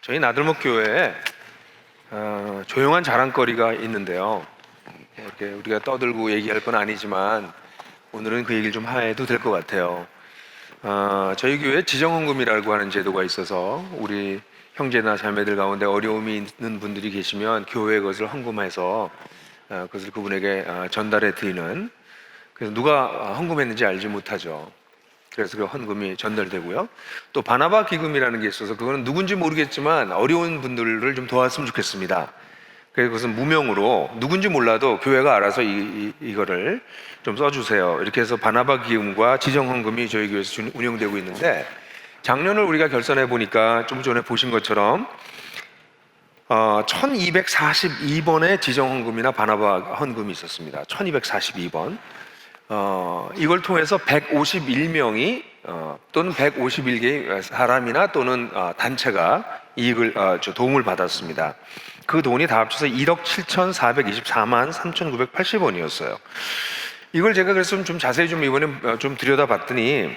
저희 나들목 교회에 조용한 자랑거리가 있는데요. 이렇게 우리가 떠들고 얘기할 건 아니지만 오늘은 그 얘기를 좀 해도 될 것 같아요. 저희 교회에 지정헌금이라고 하는 제도가 있어서 우리 형제나 자매들 가운데 어려움이 있는 분들이 계시면 교회에 그것을 헌금해서 그것을 그분에게 전달해 드리는, 그래서 누가 헌금했는지 알지 못하죠. 그래서 그 헌금이 전달되고요. 또 바나바 기금이라는 게 있어서 그거는 누군지 모르겠지만 어려운 분들을 좀 도왔으면 좋겠습니다. 그래서 그것은 무명으로 누군지 몰라도 교회가 알아서 이거를 좀 써주세요. 이렇게 해서 바나바 기금과 지정 헌금이 저희 교회에서 운영되고 있는데, 작년을 우리가 결산해 보니까 좀 전에 보신 것처럼 1242번의 지정 헌금이나 바나바 헌금이 있었습니다. 1242번. 이걸 통해서 151명이 또는 151개의 사람이나 또는 단체가 이익을 도움을 받았습니다. 그 돈이 다 합쳐서 1억 7,424만 3,980원이었어요. 이걸 제가 그래서 좀 자세히 좀 이번에 좀 들여다봤더니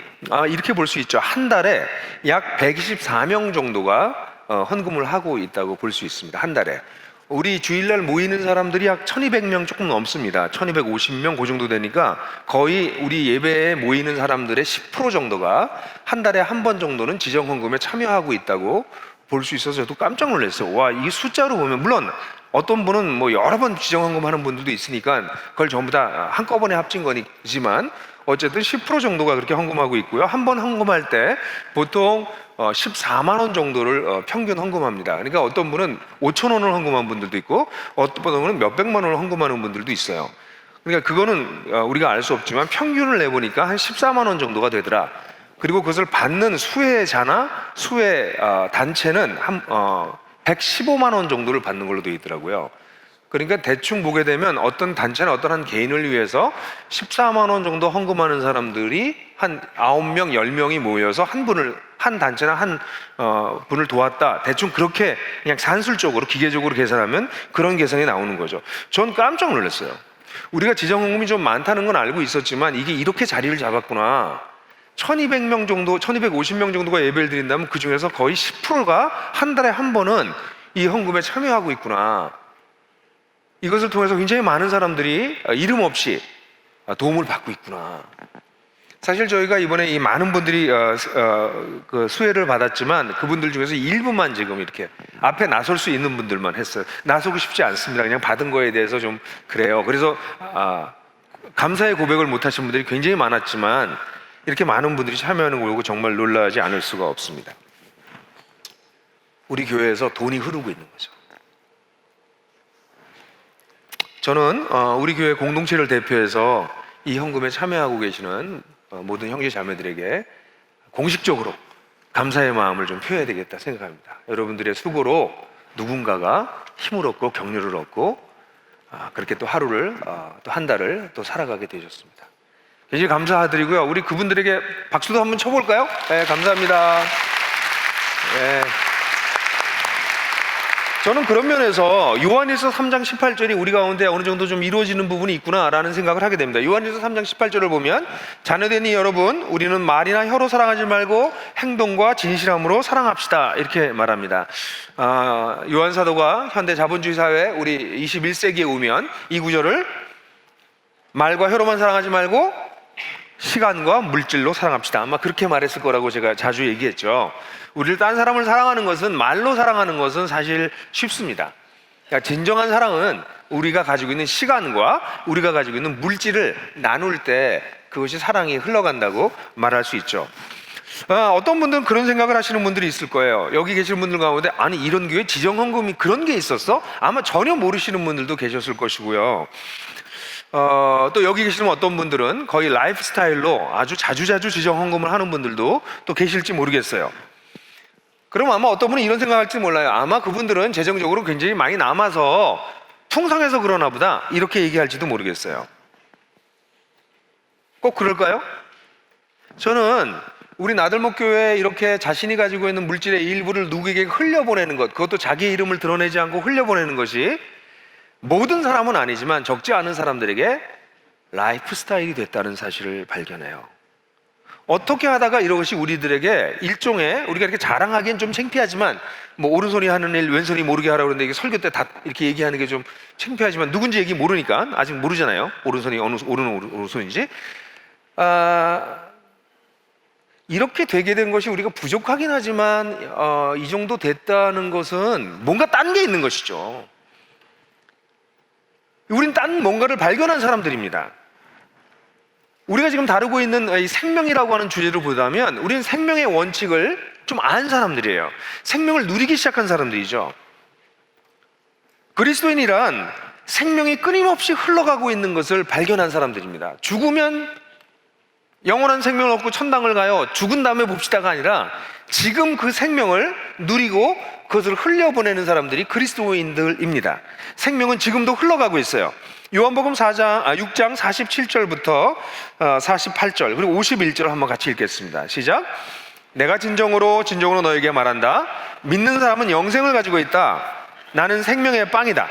이렇게 볼 수 있죠. 한 달에 약 124명 정도가 헌금을 하고 있다고 볼 수 있습니다. 한 달에. 우리 주일날 모이는 사람들이 약 1200명 조금 넘습니다. 1250명 그 정도 되니까 거의 우리 예배에 모이는 사람들의 10% 정도가 한 달에 한 번 정도는 지정헌금에 참여하고 있다고 볼 수 있어서 저도 깜짝 놀랐어요. 와, 이 숫자로 보면, 물론 어떤 분은 뭐 여러 번 지정헌금 하는 분들도 있으니까 그걸 전부 다 한꺼번에 합친 거지만 어쨌든 10% 정도가 그렇게 헌금하고 있고요. 한 번 헌금할 때 보통 14만 원 정도를 평균 헌금합니다. 그러니까 어떤 분은 5천 원을 헌금한 분들도 있고 어떤 분은 몇백만 원을 헌금하는 분들도 있어요. 그러니까 그거는 우리가 알 수 없지만 평균을 내보니까 한 14만 원 정도가 되더라. 그리고 그것을 받는 수혜자나 수혜 단체는 한 115만 원 정도를 받는 걸로 되어 있더라고요. 그러니까 대충 보게 되면 어떤 단체나 어떤 한 개인을 위해서 14만 원 정도 헌금하는 사람들이 한 9명, 10명이 모여서 한 단체나 한 분을 도왔다. 대충 그렇게 그냥 산술적으로 기계적으로 계산하면 그런 계산이 나오는 거죠. 전 깜짝 놀랐어요. 우리가 지정헌금이 좀 많다는 건 알고 있었지만 이게 이렇게 자리를 잡았구나. 1200명 정도, 1250명 정도가 예배를 드린다면 그 중에서 거의 10%가 한 달에 한 번은 이 헌금에 참여하고 있구나. 이것을 통해서 굉장히 많은 사람들이 이름 없이 도움을 받고 있구나. 사실 저희가 이번에 이 많은 분들이 그 수혜를 받았지만 그분들 중에서 일부만 지금 이렇게 앞에 나설 수 있는 분들만 했어요. 나서고 싶지 않습니다. 그냥 받은 거에 대해서 좀 그래요. 그래서 감사의 고백을 못 하신 분들이 굉장히 많았지만 이렇게 많은 분들이 참여하는 걸 보고 정말 놀라지 않을 수가 없습니다. 우리 교회에서 돈이 흐르고 있는 거죠. 저는 우리 교회 공동체를 대표해서 이 헌금에 참여하고 계시는 모든 형제 자매들에게 공식적으로 감사의 마음을 좀 표해야 되겠다 생각합니다. 여러분들의 수고로 누군가가 힘을 얻고 격려를 얻고 그렇게 또 하루를 또 한 달을 또 살아가게 되셨습니다. 굉장히 감사드리고요. 우리 그분들에게 박수도 한번 쳐볼까요? 네, 감사합니다. 네. 저는 그런 면에서 요한일서 3장 18절이 우리 가운데 어느 정도 좀 이루어지는 부분이 있구나라는 생각을 하게 됩니다. 요한일서 3장 18절을 보면 자녀되니 여러분 우리는 말이나 혀로 사랑하지 말고 행동과 진실함으로 사랑합시다 이렇게 말합니다. 요한 사도가 현대 자본주의 사회 우리 21세기에 오면 이 구절을 말과 혀로만 사랑하지 말고 시간과 물질로 사랑합시다. 아마 그렇게 말했을 거라고 제가 자주 얘기했죠. 우리를 딴 사람을 사랑하는 것은, 말로 사랑하는 것은 사실 쉽습니다. 그러니까 진정한 사랑은 우리가 가지고 있는 시간과 우리가 가지고 있는 물질을 나눌 때 그것이 사랑이 흘러간다고 말할 수 있죠. 어떤 분들은 그런 생각을 하시는 분들이 있을 거예요. 여기 계시는 분들 가운데 아니 이런 교회 지정헌금이 그런 게 있었어? 아마 전혀 모르시는 분들도 계셨을 것이고요. 또 여기 계시는 어떤 분들은 거의 라이프 스타일로 아주 자주자주 지정헌금을 하는 분들도 또 계실지 모르겠어요. 그럼 아마 어떤 분은 이런 생각할지 몰라요. 아마 그분들은 재정적으로 굉장히 많이 남아서 풍성해서 그러나 보다 이렇게 얘기할지도 모르겠어요. 꼭 그럴까요? 저는 우리 나들목 교회에 이렇게 자신이 가지고 있는 물질의 일부를 누구에게 흘려보내는 것, 그것도 자기 이름을 드러내지 않고 흘려보내는 것이 모든 사람은 아니지만 적지 않은 사람들에게 라이프 스타일이 됐다는 사실을 발견해요. 어떻게 하다가 이것이 우리들에게 일종의, 우리가 이렇게 자랑하기엔 좀 창피하지만, 뭐 오른손이 하는 일 왼손이 모르게 하라고 그러는데, 이게 설교 때 다 이렇게 얘기하는 게 좀 창피하지만, 누군지 얘기 모르니까, 아직 모르잖아요. 오른손이 어느 오른손인지. 이렇게 되게 된 것이 우리가 부족하긴 하지만, 이 정도 됐다는 것은 뭔가 딴 게 있는 것이죠. 우린 딴 뭔가를 발견한 사람들입니다. 우리가 지금 다루고 있는 이 생명이라고 하는 주제를 보자면, 우리는 생명의 원칙을 좀 아는 사람들이에요. 생명을 누리기 시작한 사람들이죠. 그리스도인이란 생명이 끊임없이 흘러가고 있는 것을 발견한 사람들입니다. 죽으면 영원한 생명을 얻고 천당을 가요, 죽은 다음에 봅시다가 아니라, 지금 그 생명을 누리고 그것을 흘려보내는 사람들이 그리스도인들입니다. 생명은 지금도 흘러가고 있어요. 요한복음 6장 47절부터 48절 그리고 51절 한번 같이 읽겠습니다. 시작. 내가 진정으로 너에게 말한다. 믿는 사람은 영생을 가지고 있다. 나는 생명의 빵이다.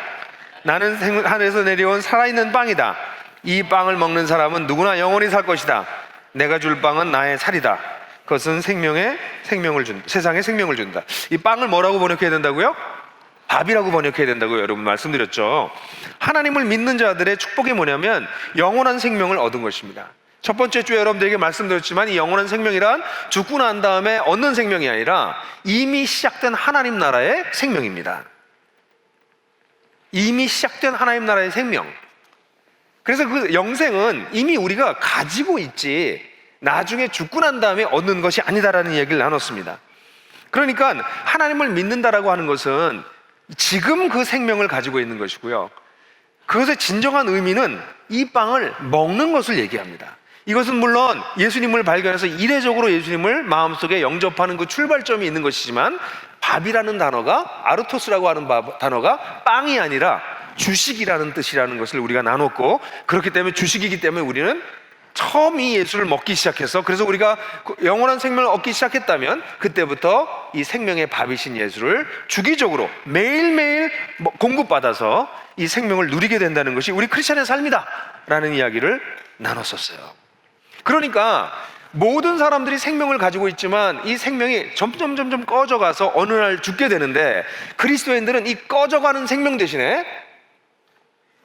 나는 하늘에서 내려온 살아있는 빵이다. 이 빵을 먹는 사람은 누구나 영원히 살 것이다. 내가 줄 빵은 나의 살이다. 그것은 세상에 생명을 준다. 이 빵을 뭐라고 번역해야 된다고요? 밥이라고 번역해야 된다고 여러분 말씀드렸죠. 하나님을 믿는 자들의 축복이 뭐냐면 영원한 생명을 얻은 것입니다. 첫 번째 주에 여러분들에게 말씀드렸지만, 이 영원한 생명이란 죽고 난 다음에 얻는 생명이 아니라 이미 시작된 하나님 나라의 생명입니다. 이미 시작된 하나님 나라의 생명. 그래서 그 영생은 이미 우리가 가지고 있지, 나중에 죽고 난 다음에 얻는 것이 아니다라는 이야기를 나눴습니다. 그러니까 하나님을 믿는다라고 하는 것은 지금 그 생명을 가지고 있는 것이고요, 그것의 진정한 의미는 이 빵을 먹는 것을 얘기합니다. 이것은 물론 예수님을 발견해서 이례적으로 예수님을 마음속에 영접하는 그 출발점이 있는 것이지만, 밥이라는 단어가, 아르토스라고 하는 단어가 빵이 아니라 주식이라는 뜻이라는 것을 우리가 나눴고, 그렇기 때문에 주식이기 때문에 우리는 처음 이 예수를 먹기 시작해서, 그래서 우리가 영원한 생명을 얻기 시작했다면 그때부터 이 생명의 밥이신 예수를 주기적으로 매일매일 공급받아서 이 생명을 누리게 된다는 것이 우리 크리스찬의 삶이다 라는 이야기를 나눴었어요. 그러니까 모든 사람들이 생명을 가지고 있지만 이 생명이 점점 꺼져가서 어느 날 죽게 되는데, 그리스도인들은 이 꺼져가는 생명 대신에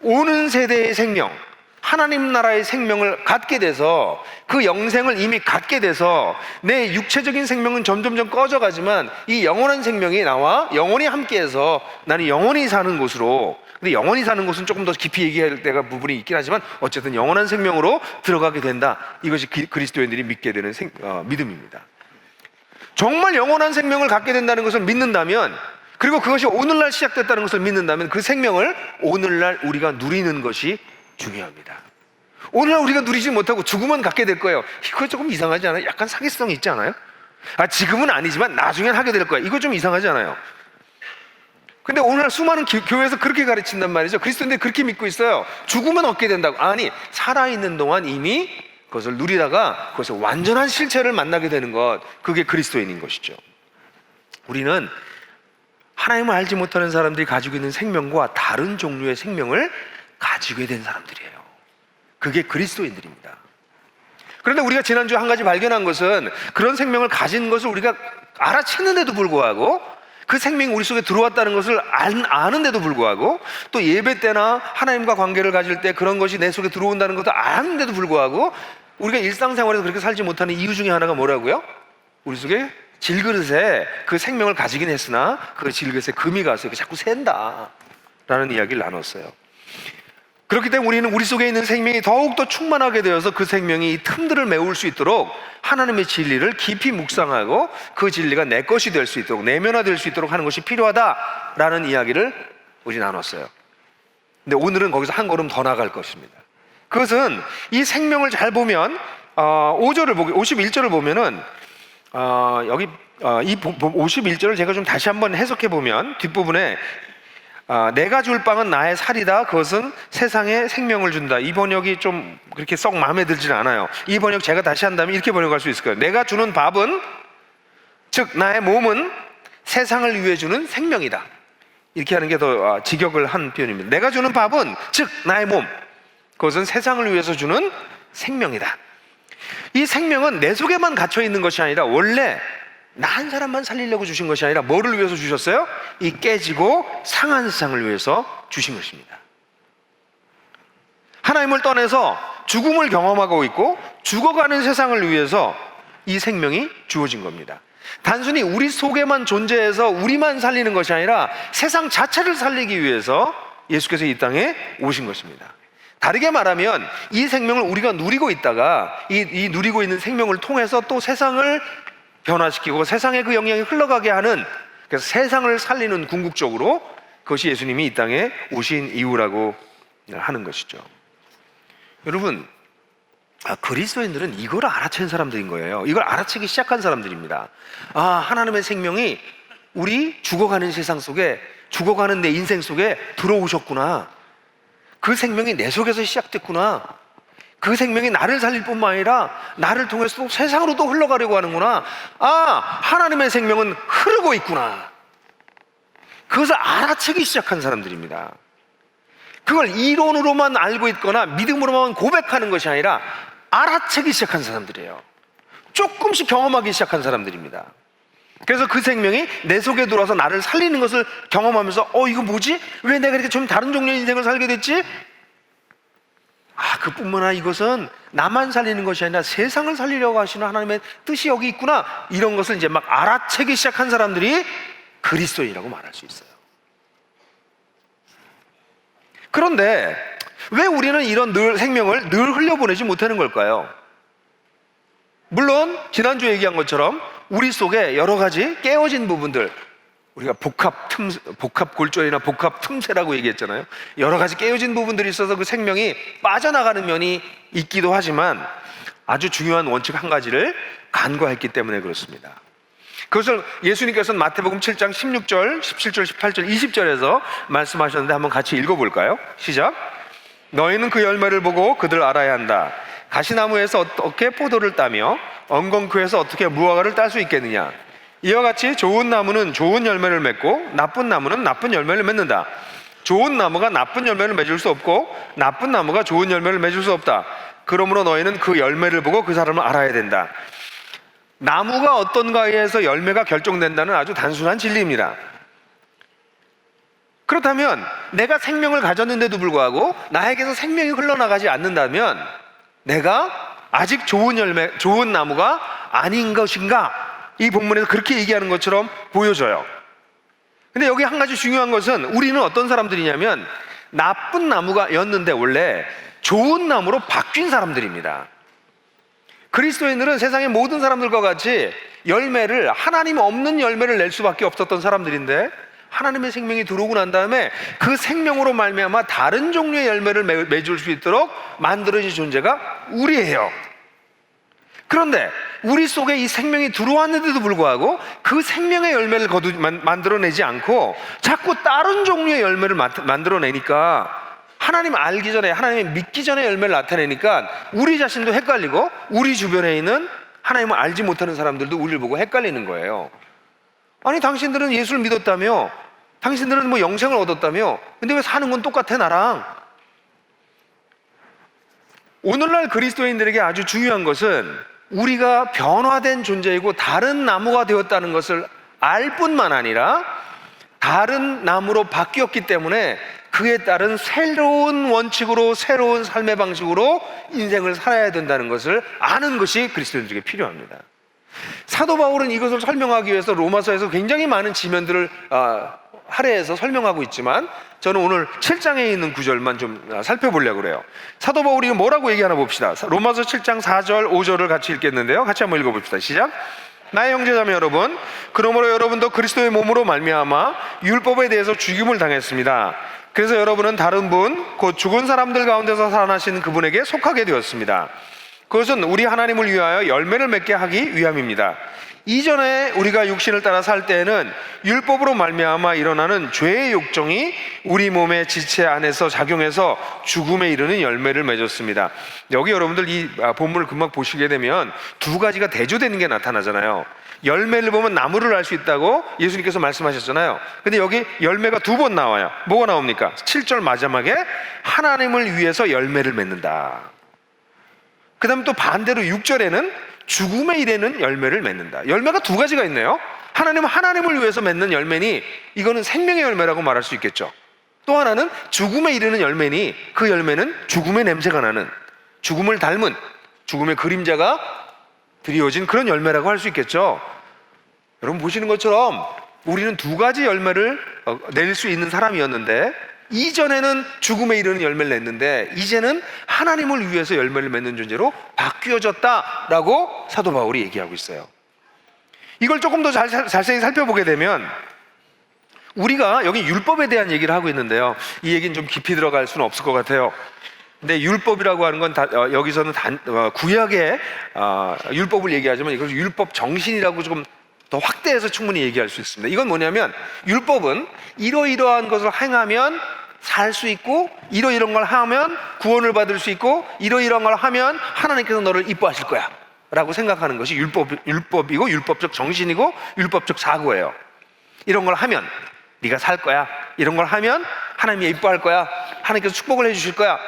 오는 세대의 생명, 하나님 나라의 생명을 갖게 돼서, 그 영생을 이미 갖게 돼서 내 육체적인 생명은 점점 꺼져가지만 이 영원한 생명이 나와 영원히 함께해서 나는 영원히 사는 곳으로, 근데 영원히 사는 곳은 조금 더 깊이 얘기할 때가 부분이 있긴 하지만 어쨌든 영원한 생명으로 들어가게 된다. 이것이 그리스도인들이 믿게 되는 믿음입니다. 정말 영원한 생명을 갖게 된다는 것을 믿는다면, 그리고 그것이 오늘날 시작됐다는 것을 믿는다면, 그 생명을 오늘날 우리가 누리는 것이 중요합니다. 오늘날 우리가 누리지 못하고 죽으면 갖게 될 거예요. 이거 조금 이상하지 않아요? 약간 사기성이 있지 않아요? 지금은 아니지만 나중엔 하게 될 거야. 이거 좀 이상하지 않아요? 근데 오늘날 수많은 교회에서 그렇게 가르친단 말이죠. 그리스도인들이 그렇게 믿고 있어요. 죽으면 얻게 된다고. 아니, 살아있는 동안 이미 그것을 누리다가 그것의 완전한 실체를 만나게 되는 것, 그게 그리스도인인 것이죠. 우리는 하나님을 알지 못하는 사람들이 가지고 있는 생명과 다른 종류의 생명을 가지게 된 사람들이에요. 그게 그리스도인들입니다. 그런데 우리가 지난주에 한 가지 발견한 것은, 그런 생명을 가진 것을 우리가 알아채는데도 불구하고, 그 생명이 우리 속에 들어왔다는 것을 아는데도 불구하고, 또 예배 때나 하나님과 관계를 가질 때 그런 것이 내 속에 들어온다는 것도 아는데도 불구하고 우리가 일상생활에서 그렇게 살지 못하는 이유 중에 하나가 뭐라고요? 우리 속에 질그릇에 그 생명을 가지긴 했으나 그 질그릇에 금이 가서 자꾸 샌다 라는 이야기를 나눴어요. 그렇기 때문에 우리는 우리 속에 있는 생명이 더욱더 충만하게 되어서 그 생명이 이 틈들을 메울 수 있도록 하나님의 진리를 깊이 묵상하고, 그 진리가 내 것이 될 수 있도록, 내면화될 수 있도록 하는 것이 필요하다라는 이야기를 우리 나눴어요. 근데 오늘은 거기서 한 걸음 더 나갈 것입니다. 그것은 이 생명을 잘 보면 51절을 보면은 여기 이 51절을 제가 좀 다시 한번 해석해 보면, 뒷부분에 내가 줄 빵은 나의 살이다. 그것은 세상에 생명을 준다. 이 번역이 좀 그렇게 썩 마음에 들지는 않아요. 이 번역 제가 다시 한다면 이렇게 번역할 수 있을 거예요. 내가 주는 밥은, 즉 나의 몸은 세상을 위해 주는 생명이다. 이렇게 하는 게 더 직역을 한 표현입니다. 내가 주는 밥은, 즉 나의 몸, 그것은 세상을 위해서 주는 생명이다. 이 생명은 내 속에만 갇혀 있는 것이 아니라 원래 나 한 사람만 살리려고 주신 것이 아니라 뭐를 위해서 주셨어요? 이 깨지고 상한 세상을 위해서 주신 것입니다. 하나님을 떠나서 죽음을 경험하고 있고 죽어가는 세상을 위해서 이 생명이 주어진 겁니다. 단순히 우리 속에만 존재해서 우리만 살리는 것이 아니라 세상 자체를 살리기 위해서 예수께서 이 땅에 오신 것입니다. 다르게 말하면 이 생명을 우리가 누리고 있다가 이 누리고 있는 생명을 통해서 또 세상을 변화시키고 세상에 그 영향이 흘러가게 하는, 그래서 세상을 살리는 궁극적으로 그것이 예수님이 이 땅에 오신 이유라고 하는 것이죠. 여러분, 그리스도인들은 이걸 알아챈 사람들인 거예요. 이걸 알아채기 시작한 사람들입니다. 하나님의 생명이 우리 죽어가는 세상 속에, 죽어가는 내 인생 속에 들어오셨구나. 그 생명이 내 속에서 시작됐구나. 그 생명이 나를 살릴 뿐만 아니라 나를 통해서 또 세상으로 또 흘러가려고 하는구나. 하나님의 생명은 흐르고 있구나. 그것을 알아채기 시작한 사람들입니다. 그걸 이론으로만 알고 있거나 믿음으로만 고백하는 것이 아니라 알아채기 시작한 사람들이에요. 조금씩 경험하기 시작한 사람들입니다. 그래서 그 생명이 내 속에 들어와서 나를 살리는 것을 경험하면서 이거 뭐지? 왜 내가 이렇게 좀 다른 종류의 인생을 살게 됐지? 그뿐만 아니라 이것은 나만 살리는 것이 아니라 세상을 살리려고 하시는 하나님의 뜻이 여기 있구나. 이런 것을 이제 막 알아채기 시작한 사람들이 그리스도인이라고 말할 수 있어요. 그런데 왜 우리는 이런 생명을 늘 흘려보내지 못하는 걸까요? 물론 지난주에 얘기한 것처럼 우리 속에 여러 가지 깨어진 부분들, 우리가 복합골절이나 복합틈새라고 얘기했잖아요. 여러 가지 깨어진 부분들이 있어서 그 생명이 빠져나가는 면이 있기도 하지만 아주 중요한 원칙 한 가지를 간과했기 때문에 그렇습니다. 그것을 예수님께서는 마태복음 7장 16절, 17절, 18절, 20절에서 말씀하셨는데 한번 같이 읽어볼까요? 시작. 너희는 그 열매를 보고 그들 알아야 한다. 가시나무에서 어떻게 포도를 따며 엉겅퀴에서 어떻게 무화과를 딸 수 있겠느냐. 이와 같이 좋은 나무는 좋은 열매를 맺고 나쁜 나무는 나쁜 열매를 맺는다. 좋은 나무가 나쁜 열매를 맺을 수 없고 나쁜 나무가 좋은 열매를 맺을 수 없다. 그러므로 너희는 그 열매를 보고 그 사람을 알아야 된다. 나무가 어떤가에 의해서 열매가 결정된다는 아주 단순한 진리입니다. 그렇다면 내가 생명을 가졌는데도 불구하고 나에게서 생명이 흘러나가지 않는다면 내가 아직 좋은 나무가 아닌 것인가? 이 본문에서 그렇게 얘기하는 것처럼 보여져요. 근데 여기 한 가지 중요한 것은 우리는 어떤 사람들이냐면 나쁜 나무가였는데 원래 좋은 나무로 바뀐 사람들입니다. 그리스도인들은 세상의 모든 사람들과 같이 열매를, 하나님 없는 열매를 낼 수밖에 없었던 사람들인데 하나님의 생명이 들어오고 난 다음에 그 생명으로 말미암아 다른 종류의 열매를 맺을 수 있도록 만들어진 존재가 우리예요. 그런데 우리 속에 이 생명이 들어왔는데도 불구하고 그 생명의 열매를 만들어내지 않고 자꾸 다른 종류의 열매를 만들어내니까, 하나님 알기 전에, 하나님 믿기 전에 열매를 나타내니까 우리 자신도 헷갈리고 우리 주변에 있는 하나님을 알지 못하는 사람들도 우리를 보고 헷갈리는 거예요. 아니, 당신들은 예수를 믿었다며, 당신들은 뭐 영생을 얻었다며, 근데 왜 사는 건 똑같아 나랑? 오늘날 그리스도인들에게 아주 중요한 것은 우리가 변화된 존재이고 다른 나무가 되었다는 것을 알 뿐만 아니라 다른 나무로 바뀌었기 때문에 그에 따른 새로운 원칙으로, 새로운 삶의 방식으로 인생을 살아야 된다는 것을 아는 것이 그리스도인들에게 필요합니다. 사도 바울은 이것을 설명하기 위해서 로마서에서 굉장히 많은 지면들을 할애해서 설명하고 있지만 저는 오늘 7장에 있는 구절만 좀 살펴보려고 그래요. 사도 바울이 뭐라고 얘기하나 봅시다. 로마서 7장 4절 5절을 같이 읽겠는데요, 같이 한번 읽어봅시다. 시작. 나의 형제자매 여러분, 그러므로 여러분도 그리스도의 몸으로 말미암아 율법에 대해서 죽임을 당했습니다. 그래서 여러분은 다른 분, 곧 죽은 사람들 가운데서 살아나신 그분에게 속하게 되었습니다. 그것은 우리 하나님을 위하여 열매를 맺게 하기 위함입니다. 이전에 우리가 육신을 따라 살 때에는 율법으로 말미암아 일어나는 죄의 욕정이 우리 몸의 지체 안에서 작용해서 죽음에 이르는 열매를 맺었습니다. 여기 여러분들 이 본문을 금방 보시게 되면 두 가지가 대조되는 게 나타나잖아요. 열매를 보면 나무를 알 수 있다고 예수님께서 말씀하셨잖아요. 근데 여기 열매가 두 번 나와요. 뭐가 나옵니까? 7절 마지막에 하나님을 위해서 열매를 맺는다. 그 그 다음에 또 반대로 6절에는 죽음에 이르는 열매를 맺는다. 열매가 두 가지가 있네요. 하나님을 위해서 맺는 열매니 이거는 생명의 열매라고 말할 수 있겠죠. 또 하나는 죽음에 이르는 열매니 그 열매는 죽음의 냄새가 나는, 죽음을 닮은, 죽음의 그림자가 드리워진 그런 열매라고 할 수 있겠죠. 여러분 보시는 것처럼 우리는 두 가지 열매를 낼 수 있는 사람이었는데, 이전에는 죽음에 이르는 열매를 냈는데 이제는 하나님을 위해서 열매를 맺는 존재로 바뀌어졌다라고 사도 바울이 얘기하고 있어요. 이걸 조금 더 자세히 살펴보게 되면, 우리가 여기 율법에 대한 얘기를 하고 있는데요, 이 얘기는 좀 깊이 들어갈 수는 없을 것 같아요. 근데 율법이라고 하는 건 여기서는 구약의 율법을 얘기하지만 이걸 율법 정신이라고 조금 더 확대해서 충분히 얘기할 수 있습니다. 이건 뭐냐면, 율법은 이러이러한 것을 행하면 살 수 있고, 이러이러한 걸 하면 구원을 받을 수 있고, 이러이러한 걸 하면 하나님께서 너를 이뻐하실 거야 라고 생각하는 것이 율법이고, 율법적 정신이고, 율법적 사고예요. 이런 걸 하면 네가 살 거야, 이런 걸 하면 하나님이 이뻐할 거야, 하나님께서 축복을 해주실 거야,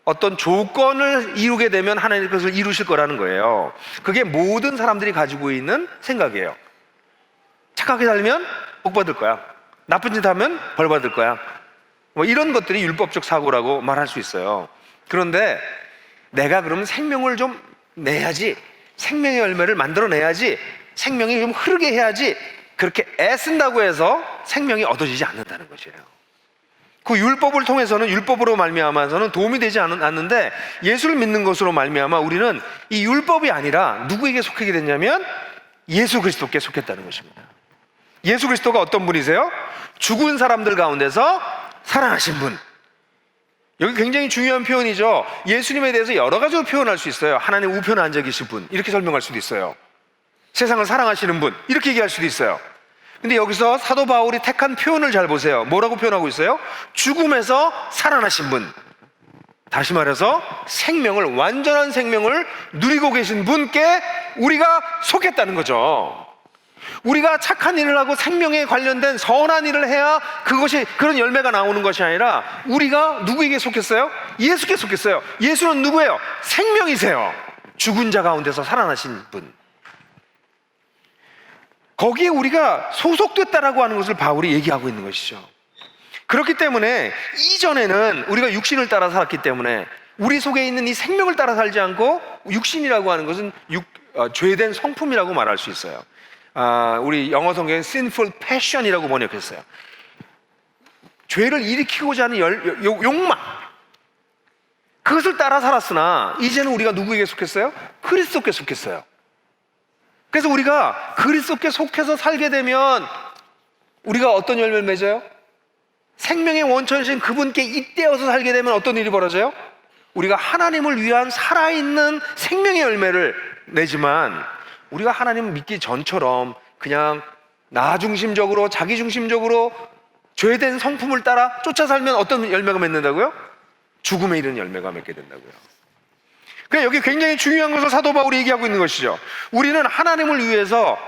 어떤 조건을 이루게 되면 하나님 그것을 이루실 거라는 거예요. 그게 모든 사람들이 가지고 있는 생각이에요. 착하게 살면 복 받을 거야, 나쁜 짓 하면 벌 받을 거야, 뭐 이런 것들이 율법적 사고라고 말할 수 있어요. 그런데 내가 그러면 생명을 좀 내야지, 생명의 열매를 만들어내야지, 생명이 좀 흐르게 해야지, 그렇게 애쓴다고 해서 생명이 얻어지지 않는다는 것이에요. 그 율법을 통해서는, 율법으로 말미암아서는 도움이 되지 않는데, 예수를 믿는 것으로 말미암아 우리는 이 율법이 아니라 누구에게 속하게 됐냐면 예수 그리스도께 속했다는 것입니다. 예수 그리스도가 어떤 분이세요? 죽은 사람들 가운데서 살아나신 분. 여기 굉장히 중요한 표현이죠. 예수님에 대해서 여러 가지로 표현할 수 있어요. 하나님 우편에 앉아 계신 분, 이렇게 설명할 수도 있어요. 세상을 사랑하시는 분, 이렇게 얘기할 수도 있어요. 근데 여기서 사도 바울이 택한 표현을 잘 보세요. 뭐라고 표현하고 있어요? 죽음에서 살아나신 분. 다시 말해서 생명을, 완전한 생명을 누리고 계신 분께 우리가 속했다는 거죠. 우리가 착한 일을 하고 생명에 관련된 선한 일을 해야 그것이, 그런 열매가 나오는 것이 아니라, 우리가 누구에게 속했어요? 예수께 속했어요. 예수는 누구예요? 생명이세요. 죽은 자 가운데서 살아나신 분. 거기에 우리가 소속됐다라고 하는 것을 바울이 얘기하고 있는 것이죠. 그렇기 때문에 이전에는 우리가 육신을 따라 살았기 때문에 우리 속에 있는 이 생명을 따라 살지 않고, 육신이라고 하는 것은 죄된 성품이라고 말할 수 있어요. 우리 영어 성경에 sinful passion이라고 번역했어요. 죄를 일으키고자 하는 욕망, 그것을 따라 살았으나 이제는 우리가 누구에게 속했어요? 그리스도께 속했어요. 그래서 우리가 그리스도께 속해서 살게 되면 우리가 어떤 열매를 맺어요? 생명의 원천이신 그분께 잇대어서 살게 되면 어떤 일이 벌어져요? 우리가 하나님을 위한 살아있는 생명의 열매를 내지만, 우리가 하나님을 믿기 전처럼 그냥 나 중심적으로, 자기 중심적으로 죄된 성품을 따라 쫓아 살면 어떤 열매가 맺는다고요? 죽음에 이르는 열매가 맺게 된다고요. 그러니까 여기 굉장히 중요한 것을 사도 바울이 얘기하고 있는 것이죠. 우리는 하나님을 위해서,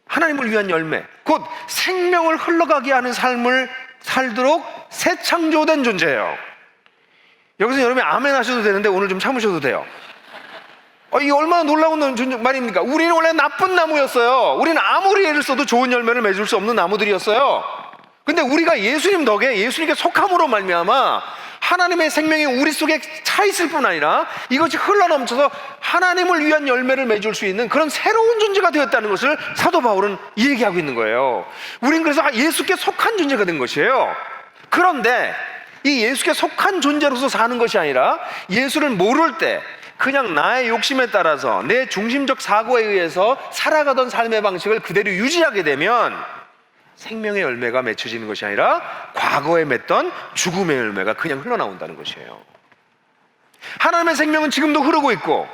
하나님을 위한 열매, 곧 생명을 흘러가게 하는 삶을 살도록 새 창조된 존재예요. 여기서 여러분이 아멘 하셔도 되는데 오늘 좀 참으셔도 돼요. 이게 얼마나 놀라운 말입니까? 우리는 원래 나쁜 나무였어요. 우리는 아무리 애를 써도 좋은 열매를 맺을 수 없는 나무들이었어요. 근데 우리가 예수님 덕에, 예수님께 속함으로 말미암아 하나님의 생명이 우리 속에 차 있을 뿐 아니라 이것이 흘러넘쳐서 하나님을 위한 열매를 맺을 수 있는 그런 새로운 존재가 되었다는 것을 사도 바울은 얘기하고 있는 거예요. 우린 그래서 예수께 속한 존재가 된 것이에요. 그런데 이 예수께 속한 존재로서 사는 것이 아니라, 예수를 모를 때 그냥 나의 욕심에 따라서 내 중심적 사고에 의해서 살아가던 삶의 방식을 그대로 유지하게 되면 생명의 열매가 맺혀지는 것이 아니라 과거에 맺던 죽음의 열매가 그냥 흘러나온다는 것이에요. 하나님의 생명은 지금도 흐르고 있고,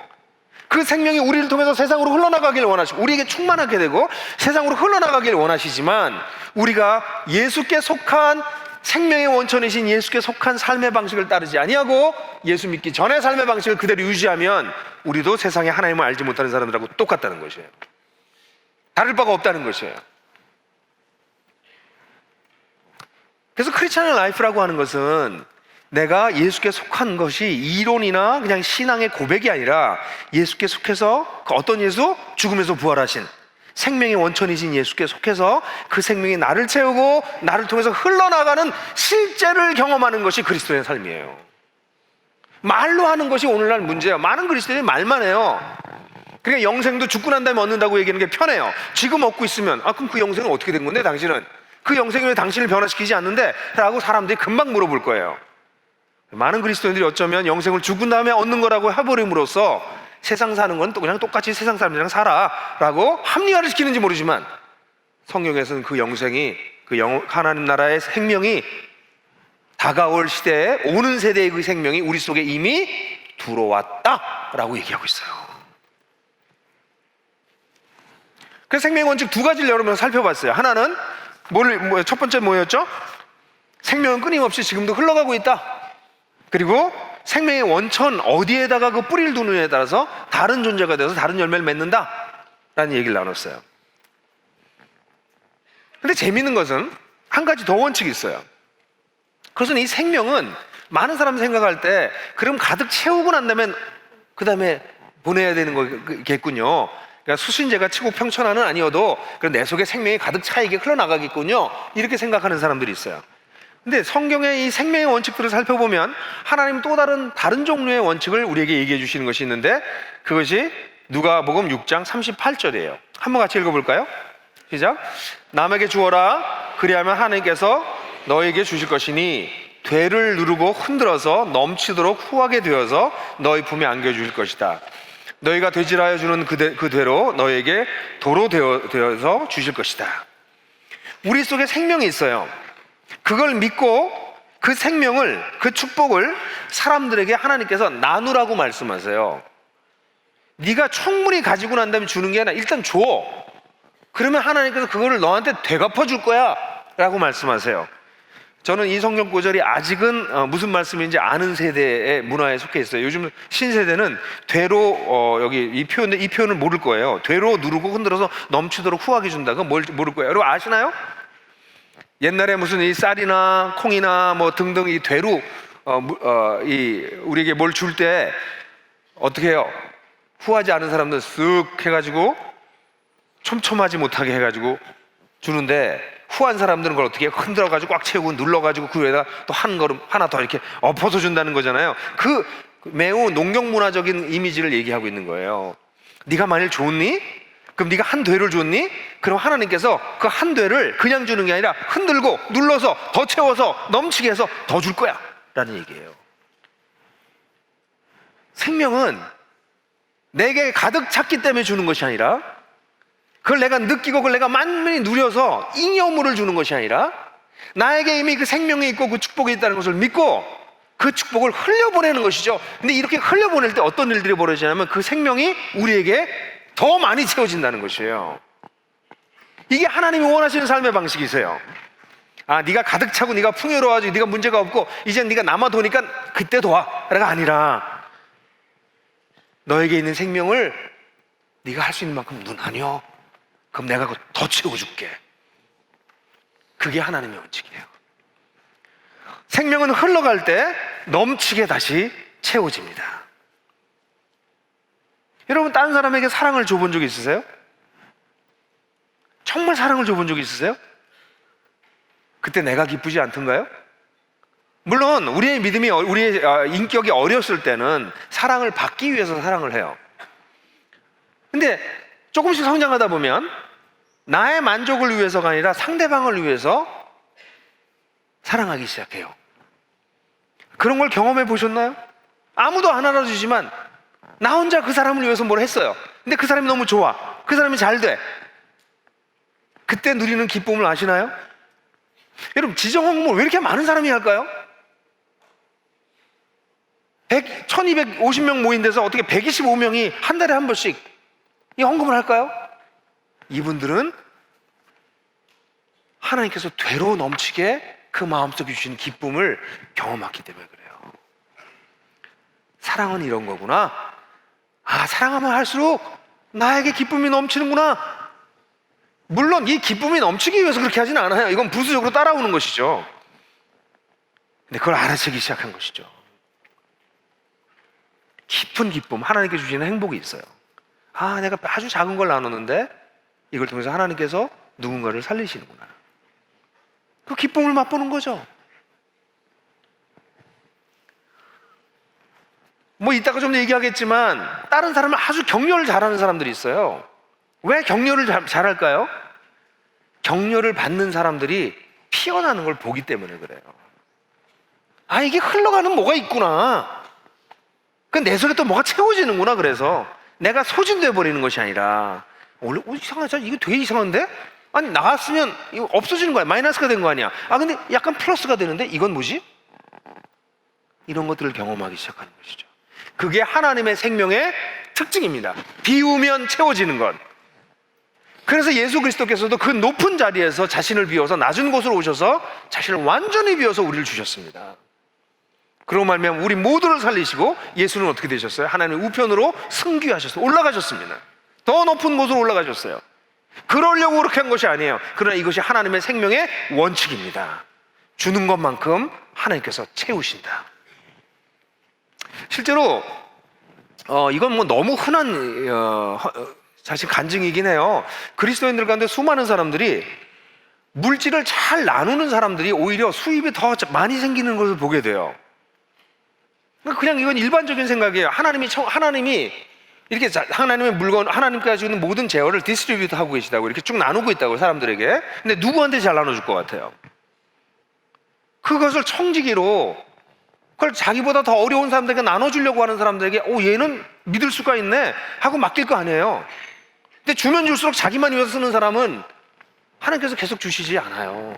그 생명이 우리를 통해서 세상으로 흘러나가기를 원하시고, 우리에게 충만하게 되고 세상으로 흘러나가기를 원하시지만, 우리가 예수께 속한, 생명의 원천이신 예수께 속한 삶의 방식을 따르지 아니하고 예수 믿기 전의 삶의 방식을 그대로 유지하면 우리도 세상에 하나님을 알지 못하는 사람들하고 똑같다는 것이에요. 다를 바가 없다는 것이에요. 그래서 크리스찬 라이프라고 하는 것은 내가 예수께 속한 것이 이론이나 그냥 신앙의 고백이 아니라 예수께 속해서, 그 어떤 예수? 죽음에서 부활하신 생명의 원천이신 예수께 속해서 그 생명이 나를 채우고 나를 통해서 흘러나가는 실제를 경험하는 것이 그리스도의 삶이에요. 말로 하는 것이 오늘날 문제예요. 많은 그리스도인이 말만 해요. 그러니까 영생도 죽고 난 다음에 얻는다고 얘기하는 게 편해요. 지금 얻고 있으면 그럼 그 영생은 어떻게 된 건데 당신은? 그 영생이 왜 당신을 변화시키지 않는데? 라고 사람들이 금방 물어볼 거예요. 많은 그리스도인들이 어쩌면 영생을 죽은 다음에 얻는 거라고 해버림으로써 세상 사는 건 또 그냥 똑같이 세상 사람들이랑 살아 라고 합리화를 시키는지 모르지만, 성경에서는 그 영생이, 하나님 나라의 생명이 다가올 시대에, 오는 세대의 그 생명이 우리 속에 이미 들어왔다 라고 얘기하고 있어요. 그 생명의 원칙 두 가지를 여러분 살펴봤어요. 하나는 첫 번째 뭐였죠? 생명은 끊임없이 지금도 흘러가고 있다. 그리고 생명의 원천, 어디에다가 그 뿌리를 두느냐에 따라서 다른 존재가 되어서 다른 열매를 맺는다 라는 얘기를 나눴어요. 근데 재밌는 것은 한 가지 더 원칙이 있어요. 그것은 이 생명은 많은 사람 생각할 때 그럼 가득 채우고 난 다음에 그 다음에 보내야 되는 거겠군요. 그러니까 수신제가 치고 평천하는 아니어도 내 속에 생명이 가득 차이게 흘러나가겠군요, 이렇게 생각하는 사람들이 있어요. 근데 성경의 이 생명의 원칙들을 살펴보면 하나님 또 다른 종류의 원칙을 우리에게 얘기해 주시는 것이 있는데, 그것이 누가복음 6장 38절이에요. 한번 같이 읽어볼까요? 시작. 남에게 주어라, 그리하면 하나님께서 너에게 주실 것이니 되를 누르고 흔들어서 넘치도록 후하게 되어서 너희 품에 안겨주실 것이다. 너희가 되질하여 주는 그 되로 너에게 도로 되어서 주실 것이다. 우리 속에 생명이 있어요. 그걸 믿고 그 생명을, 그 축복을 사람들에게 하나님께서 나누라고 말씀하세요. 네가 충분히 가지고 난 다음에 주는 게 아니라 일단 줘. 그러면 하나님께서 그거를 너한테 되갚아 줄 거야 라고 말씀하세요. 저는 이 성경 구절이 아직은 무슨 말씀인지 아는 세대의 문화에 속해 있어요. 요즘 신세대는 되로 여기 이 표현을 모를 거예요. 되로 누르고 흔들어서 넘치도록 후하게 준다. 그건 모를 거예요. 여러분 아시나요? 옛날에 무슨 이 쌀이나 콩이나 뭐 등등 이 되로 우리에게 뭘 줄 때 어떻게 해요? 후하지 않은 사람들 쓱 해가지고 촘촘하지 못하게 해가지고 주는데, 후한 사람들은 그걸 어떻게 흔들어가지고 꽉 채우고 눌러가지고 그 위에다 또 한 걸음 하나 더 이렇게 엎어서 준다는 거잖아요. 그 매우 농경문화적인 이미지를 얘기하고 있는 거예요. 네가 만일 줬니? 그럼 네가 한 되를 줬니? 그럼 하나님께서 그 한 되를 그냥 주는 게 아니라 흔들고 눌러서 더 채워서 넘치게 해서 더 줄 거야 라는 얘기예요. 생명은 내게 가득 찼기 때문에 주는 것이 아니라, 그걸 내가 느끼고 그걸 내가 만만히 누려서 잉여물을 주는 것이 아니라, 나에게 이미 그 생명이 있고 그 축복이 있다는 것을 믿고 그 축복을 흘려보내는 것이죠. 근데 이렇게 흘려보낼 때 어떤 일들이 벌어지냐면 그 생명이 우리에게 더 많이 채워진다는 것이에요. 이게 하나님이 원하시는 삶의 방식이세요. 네가 가득 차고 네가 풍요로워가지고 네가 문제가 없고 이제 네가 남아 도니까 그때 도와가 아니라, 너에게 있는 생명을 네가 할 수 있는 만큼 눈 아니요, 그럼 내가 그거 더 채워줄게. 그게 하나님의 원칙이에요. 생명은 흘러갈 때 넘치게 다시 채워집니다. 여러분, 다른 사람에게 사랑을 줘본 적 있으세요? 정말 사랑을 줘본 적 있으세요? 그때 내가 기쁘지 않던가요? 물론 우리의 믿음이, 우리의 인격이 어렸을 때는 사랑을 받기 위해서 사랑을 해요. 근데 조금씩 성장하다 보면 나의 만족을 위해서가 아니라 상대방을 위해서 사랑하기 시작해요. 그런 걸 경험해 보셨나요? 아무도 안 알아주지만 나 혼자 그 사람을 위해서 뭘 했어요. 근데 그 사람이 너무 좋아, 그 사람이 잘 돼. 그때 누리는 기쁨을 아시나요? 여러분, 지정헌금을 왜 이렇게 많은 사람이 할까요? 1250명 모인 데서 어떻게 125명이 한 달에 한 번씩 이 헌금을 할까요? 이분들은 하나님께서 되로 넘치게 그 마음속에 주신 기쁨을 경험했기 때문에 그래요. 사랑은 이런 거구나. 사랑하면 할수록 나에게 기쁨이 넘치는구나. 물론 이 기쁨이 넘치기 위해서 그렇게 하진 않아요. 이건 부수적으로 따라오는 것이죠. 근데 그걸 알아채기 시작한 것이죠. 깊은 기쁨, 하나님께 주시는 행복이 있어요. 아, 내가 아주 작은 걸 나눴는데 이걸 통해서 하나님께서 누군가를 살리시는구나. 그 기쁨을 맛보는 거죠. 뭐 이따가 좀 얘기하겠지만 다른 사람을 아주 격려를 잘하는 사람들이 있어요. 왜 격려를 잘할까요? 격려를 받는 사람들이 피어나는 걸 보기 때문에 그래요. 아, 이게 흘러가는 뭐가 있구나. 내 속에 또 뭐가 채워지는구나. 그래서 내가 소진돼 버리는 것이 아니라 원래 이상하죠? 이거 되게 이상한데? 아니, 나갔으면 이거 없어지는 거야. 마이너스가 된 거 아니야. 아, 근데 약간 플러스가 되는데 이건 뭐지? 이런 것들을 경험하기 시작하는 것이죠. 그게 하나님의 생명의 특징입니다. 비우면 채워지는 것. 그래서 예수 그리스도께서도 그 높은 자리에서 자신을 비워서 낮은 곳으로 오셔서 자신을 완전히 비워서 우리를 주셨습니다. 그러고 말미암아 우리 모두를 살리시고 예수는 어떻게 되셨어요? 하나님의 우편으로 승귀하셨어요. 올라가셨습니다. 더 높은 곳으로 올라가셨어요. 그러려고 그렇게 한 것이 아니에요. 그러나 이것이 하나님의 생명의 원칙입니다. 주는 것만큼 하나님께서 채우신다. 실제로 이건 뭐 너무 흔한 사실 간증이긴 해요. 그리스도인들 가운데 수많은 사람들이 물질을 잘 나누는 사람들이 오히려 수입이 더 많이 생기는 것을 보게 돼요. 그냥 이건 일반적인 생각이에요. 하나님이 이렇게 하나님의 물건, 하나님께 가지고 있는 모든 재화를 디스트리뷰트 하고 계시다고 이렇게 쭉 나누고 있다고 사람들에게. 근데 누구한테 잘 나눠줄 것 같아요? 그것을 청지기로 그걸 자기보다 더 어려운 사람들에게 나눠주려고 하는 사람들에게 얘는 믿을 수가 있네 하고 맡길 거 아니에요. 근데 주면 줄수록 자기만 위해서 쓰는 사람은 하나님께서 계속 주시지 않아요.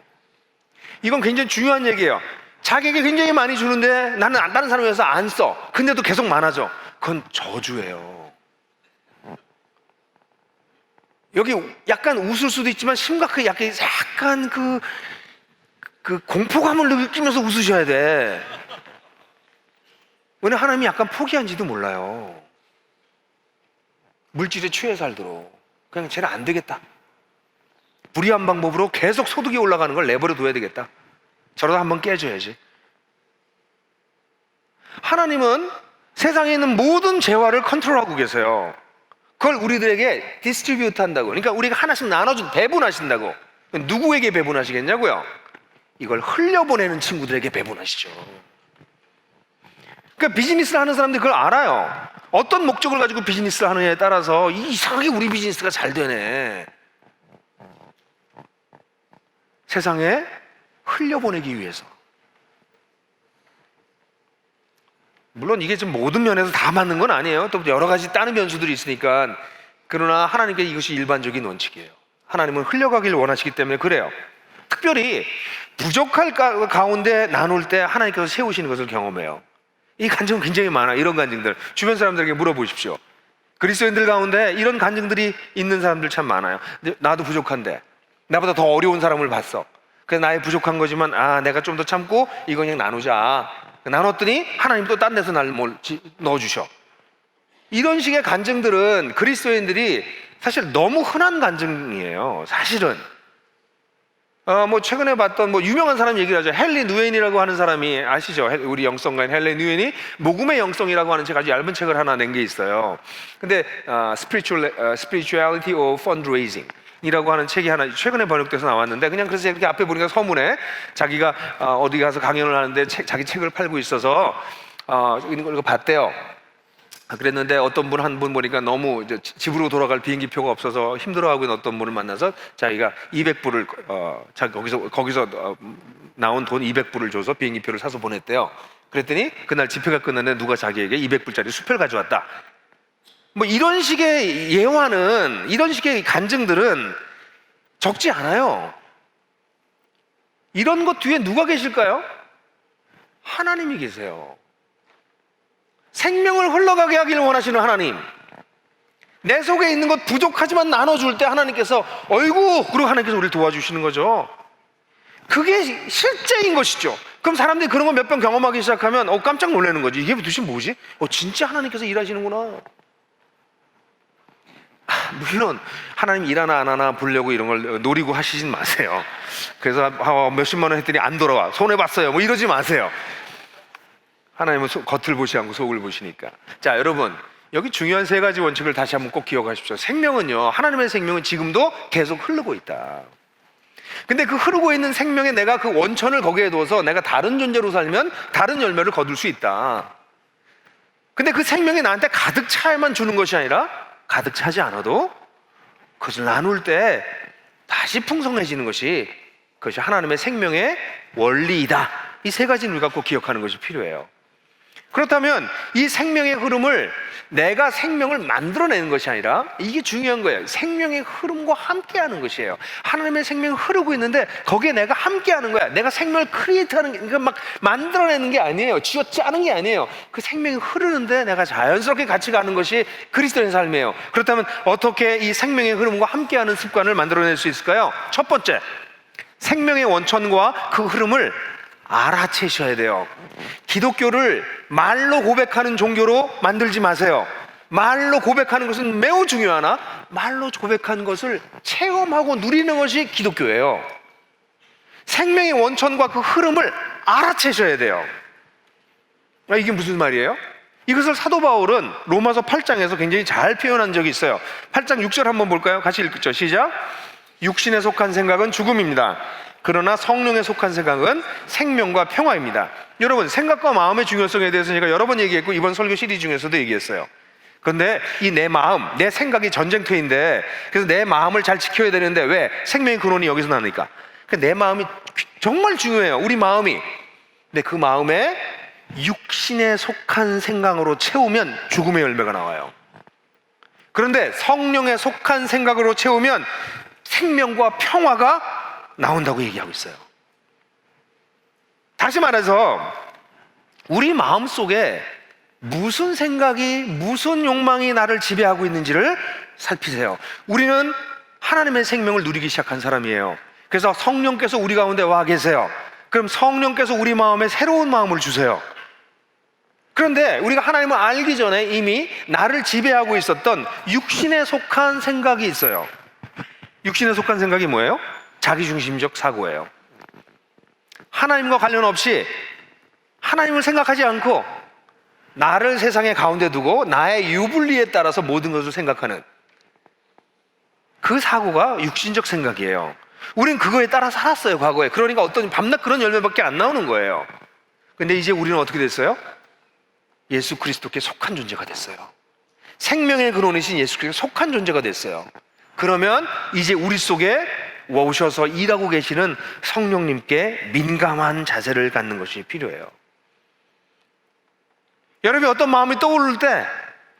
이건 굉장히 중요한 얘기예요. 자기에게 굉장히 많이 주는데 나는 다른 사람 위해서 안 써. 근데도 계속 많아져. 그건 저주예요. 여기 약간 웃을 수도 있지만 심각하게 약간 그 공포감을 느끼면서 웃으셔야 돼. 왜냐면 하나님이 약간 포기한지도 몰라요. 물질에 취해 살도록 그냥 쟤는 안 되겠다. 불의한 방법으로 계속 소득이 올라가는 걸 내버려 둬야 되겠다. 저러다 한번 깨져야지. 하나님은 세상에 있는 모든 재화를 컨트롤하고 계세요. 그걸 우리들에게 디스트리뷰트 한다고. 그러니까 우리가 하나씩 배분하신다고. 누구에게 배분하시겠냐고요? 이걸 흘려보내는 친구들에게 배분하시죠. 그러니까 비즈니스를 하는 사람들이 그걸 알아요. 어떤 목적을 가지고 비즈니스를 하느냐에 따라서 이상하게 우리 비즈니스가 잘 되네. 세상에 흘려보내기 위해서. 물론 이게 좀 모든 면에서 다 맞는 건 아니에요. 또 여러 가지 다른 변수들이 있으니까. 그러나 하나님께 이것이 일반적인 원칙이에요. 하나님은 흘려가길 원하시기 때문에 그래요. 특별히 부족할 가운데 나눌 때 하나님께서 세우시는 것을 경험해요. 이 간증은 굉장히 많아요. 이런 간증들 주변 사람들에게 물어보십시오. 그리스도인들 가운데 이런 간증들이 있는 사람들 참 많아요. 나도 부족한데 나보다 더 어려운 사람을 봤어. 그래서 나의 부족한 거지만 내가 좀 더 참고 이거 그냥 나누자. 나눴더니 하나님 또 딴 데서 날 넣어주셔. 이런 식의 간증들은 그리스도인들이 사실 너무 흔한 간증이에요. 사실은 뭐 최근에 봤던 유명한 사람 얘기를 하죠. 헨리 누엔이라고 하는 사람이 아시죠? 우리 영성가인 헨리 누엔이 모금의 영성이라고 하는 책 아주 얇은 책을 하나 낸 게 있어요. 근데 Spirituality of Fundraising 이라고 하는 책이 하나 최근에 번역돼서 나왔는데, 그냥 그래서 이렇게 앞에 보니까 서문에 자기가 어디 가서 강연을 하는데 자기 책을 팔고 있어서 이거 봤대요. 그랬는데 어떤 분 한 분 보니까 너무 이제 집으로 돌아갈 비행기표가 없어서 힘들어하고 있는 어떤 분을 만나서 자기가 200불을 거기서 나온 돈 200불을 줘서 비행기표를 사서 보냈대요. 그랬더니 그날 집회가 끝났는데 누가 자기에게 200불짜리 수표를 가져왔다. 뭐 이런 식의 예화는, 이런 식의 간증들은 적지 않아요. 이런 것 뒤에 누가 계실까요? 하나님이 계세요. 생명을 흘러가게 하기를 원하시는 하나님. 내 속에 있는 것 부족하지만 나눠줄 때 하나님께서 어이구, 그리고 하나님께서 우리를 도와주시는 거죠. 그게 실제인 것이죠. 그럼 사람들이 그런 거 몇 번 경험하기 시작하면 깜짝 놀라는 거지. 이게 도대체 뭐지? 진짜 하나님께서 일하시는구나. 물론 하나님 일하나 안 하나 보려고 이런 걸 노리고 하시진 마세요. 그래서 몇십만 원 했더니 안 돌아와, 손해봤어요, 뭐 이러지 마세요. 하나님은 겉을 보시 않고 속을 보시니까. 자, 여러분, 여기 중요한 세 가지 원칙을 다시 한번 꼭 기억하십시오. 생명은요, 하나님의 생명은 지금도 계속 흐르고 있다. 근데 그 흐르고 있는 생명에 내가 그 원천을 거기에 둬서 내가 다른 존재로 살면 다른 열매를 거둘 수 있다. 근데 그 생명이 나한테 가득 차야만 주는 것이 아니라 가득 차지 않아도 그것을 나눌 때 다시 풍성해지는 것이, 그것이 하나님의 생명의 원리이다. 이 세 가지를 우리가 꼭 기억하는 것이 필요해요. 그렇다면 이 생명의 흐름을 내가 생명을 만들어내는 것이 아니라, 이게 중요한 거예요. 생명의 흐름과 함께하는 것이에요. 하나님의 생명이 흐르고 있는데 거기에 내가 함께하는 거야. 내가 생명을 크리에이트하는 게, 그러니까 막 만들어내는 게 아니에요. 쥐어짜는 게 아니에요. 그 생명이 흐르는데 내가 자연스럽게 같이 가는 것이 그리스도의 삶이에요. 그렇다면 어떻게 이 생명의 흐름과 함께하는 습관을 만들어낼 수 있을까요? 첫 번째, 생명의 원천과 그 흐름을 알아채셔야 돼요. 기독교를 말로 고백하는 종교로 만들지 마세요. 말로 고백하는 것은 매우 중요하나 말로 고백하는 것을 체험하고 누리는 것이 기독교예요. 생명의 원천과 그 흐름을 알아채셔야 돼요. 이게 무슨 말이에요? 이것을 사도 바울은 로마서 8장에서 굉장히 잘 표현한 적이 있어요. 8장 6절 한번 볼까요? 같이 읽죠. 시작. 육신에 속한 생각은 죽음입니다. 그러나 성령에 속한 생각은 생명과 평화입니다. 여러분, 생각과 마음의 중요성에 대해서 제가 여러 번 얘기했고 이번 설교 시리즈 중에서도 얘기했어요. 그런데 이 내 마음, 내 생각이 전쟁터인데, 그래서 내 마음을 잘 지켜야 되는데, 왜? 생명의 근원이 여기서 나니까. 내 마음이 정말 중요해요. 우리 마음이. 근데 그 마음에 육신에 속한 생각으로 채우면 죽음의 열매가 나와요. 그런데 성령에 속한 생각으로 채우면 생명과 평화가 나온다고 얘기하고 있어요. 다시 말해서 우리 마음속에 무슨 생각이, 무슨 욕망이 나를 지배하고 있는지를 살피세요. 우리는 하나님의 생명을 누리기 시작한 사람이에요. 그래서 성령께서 우리 가운데 와 계세요. 그럼 성령께서 우리 마음에 새로운 마음을 주세요. 그런데 우리가 하나님을 알기 전에 이미 나를 지배하고 있었던 육신에 속한 생각이 있어요. 육신에 속한 생각이 뭐예요? 자기중심적 사고예요. 하나님과 관련 없이, 하나님을 생각하지 않고 나를 세상의 가운데 두고 나의 유불리에 따라서 모든 것을 생각하는 그 사고가 육신적 생각이에요. 우린 그거에 따라 살았어요, 과거에. 그러니까 어떤 밤낮 그런 열매밖에 안 나오는 거예요. 근데 이제 우리는 어떻게 됐어요? 예수 그리스도께 속한 존재가 됐어요. 생명의 근원이신 예수 그리스도께 속한 존재가 됐어요. 그러면 이제 우리 속에 오셔서 일하고 계시는 성령님께 민감한 자세를 갖는 것이 필요해요. 여러분이 어떤 마음이 떠오를 때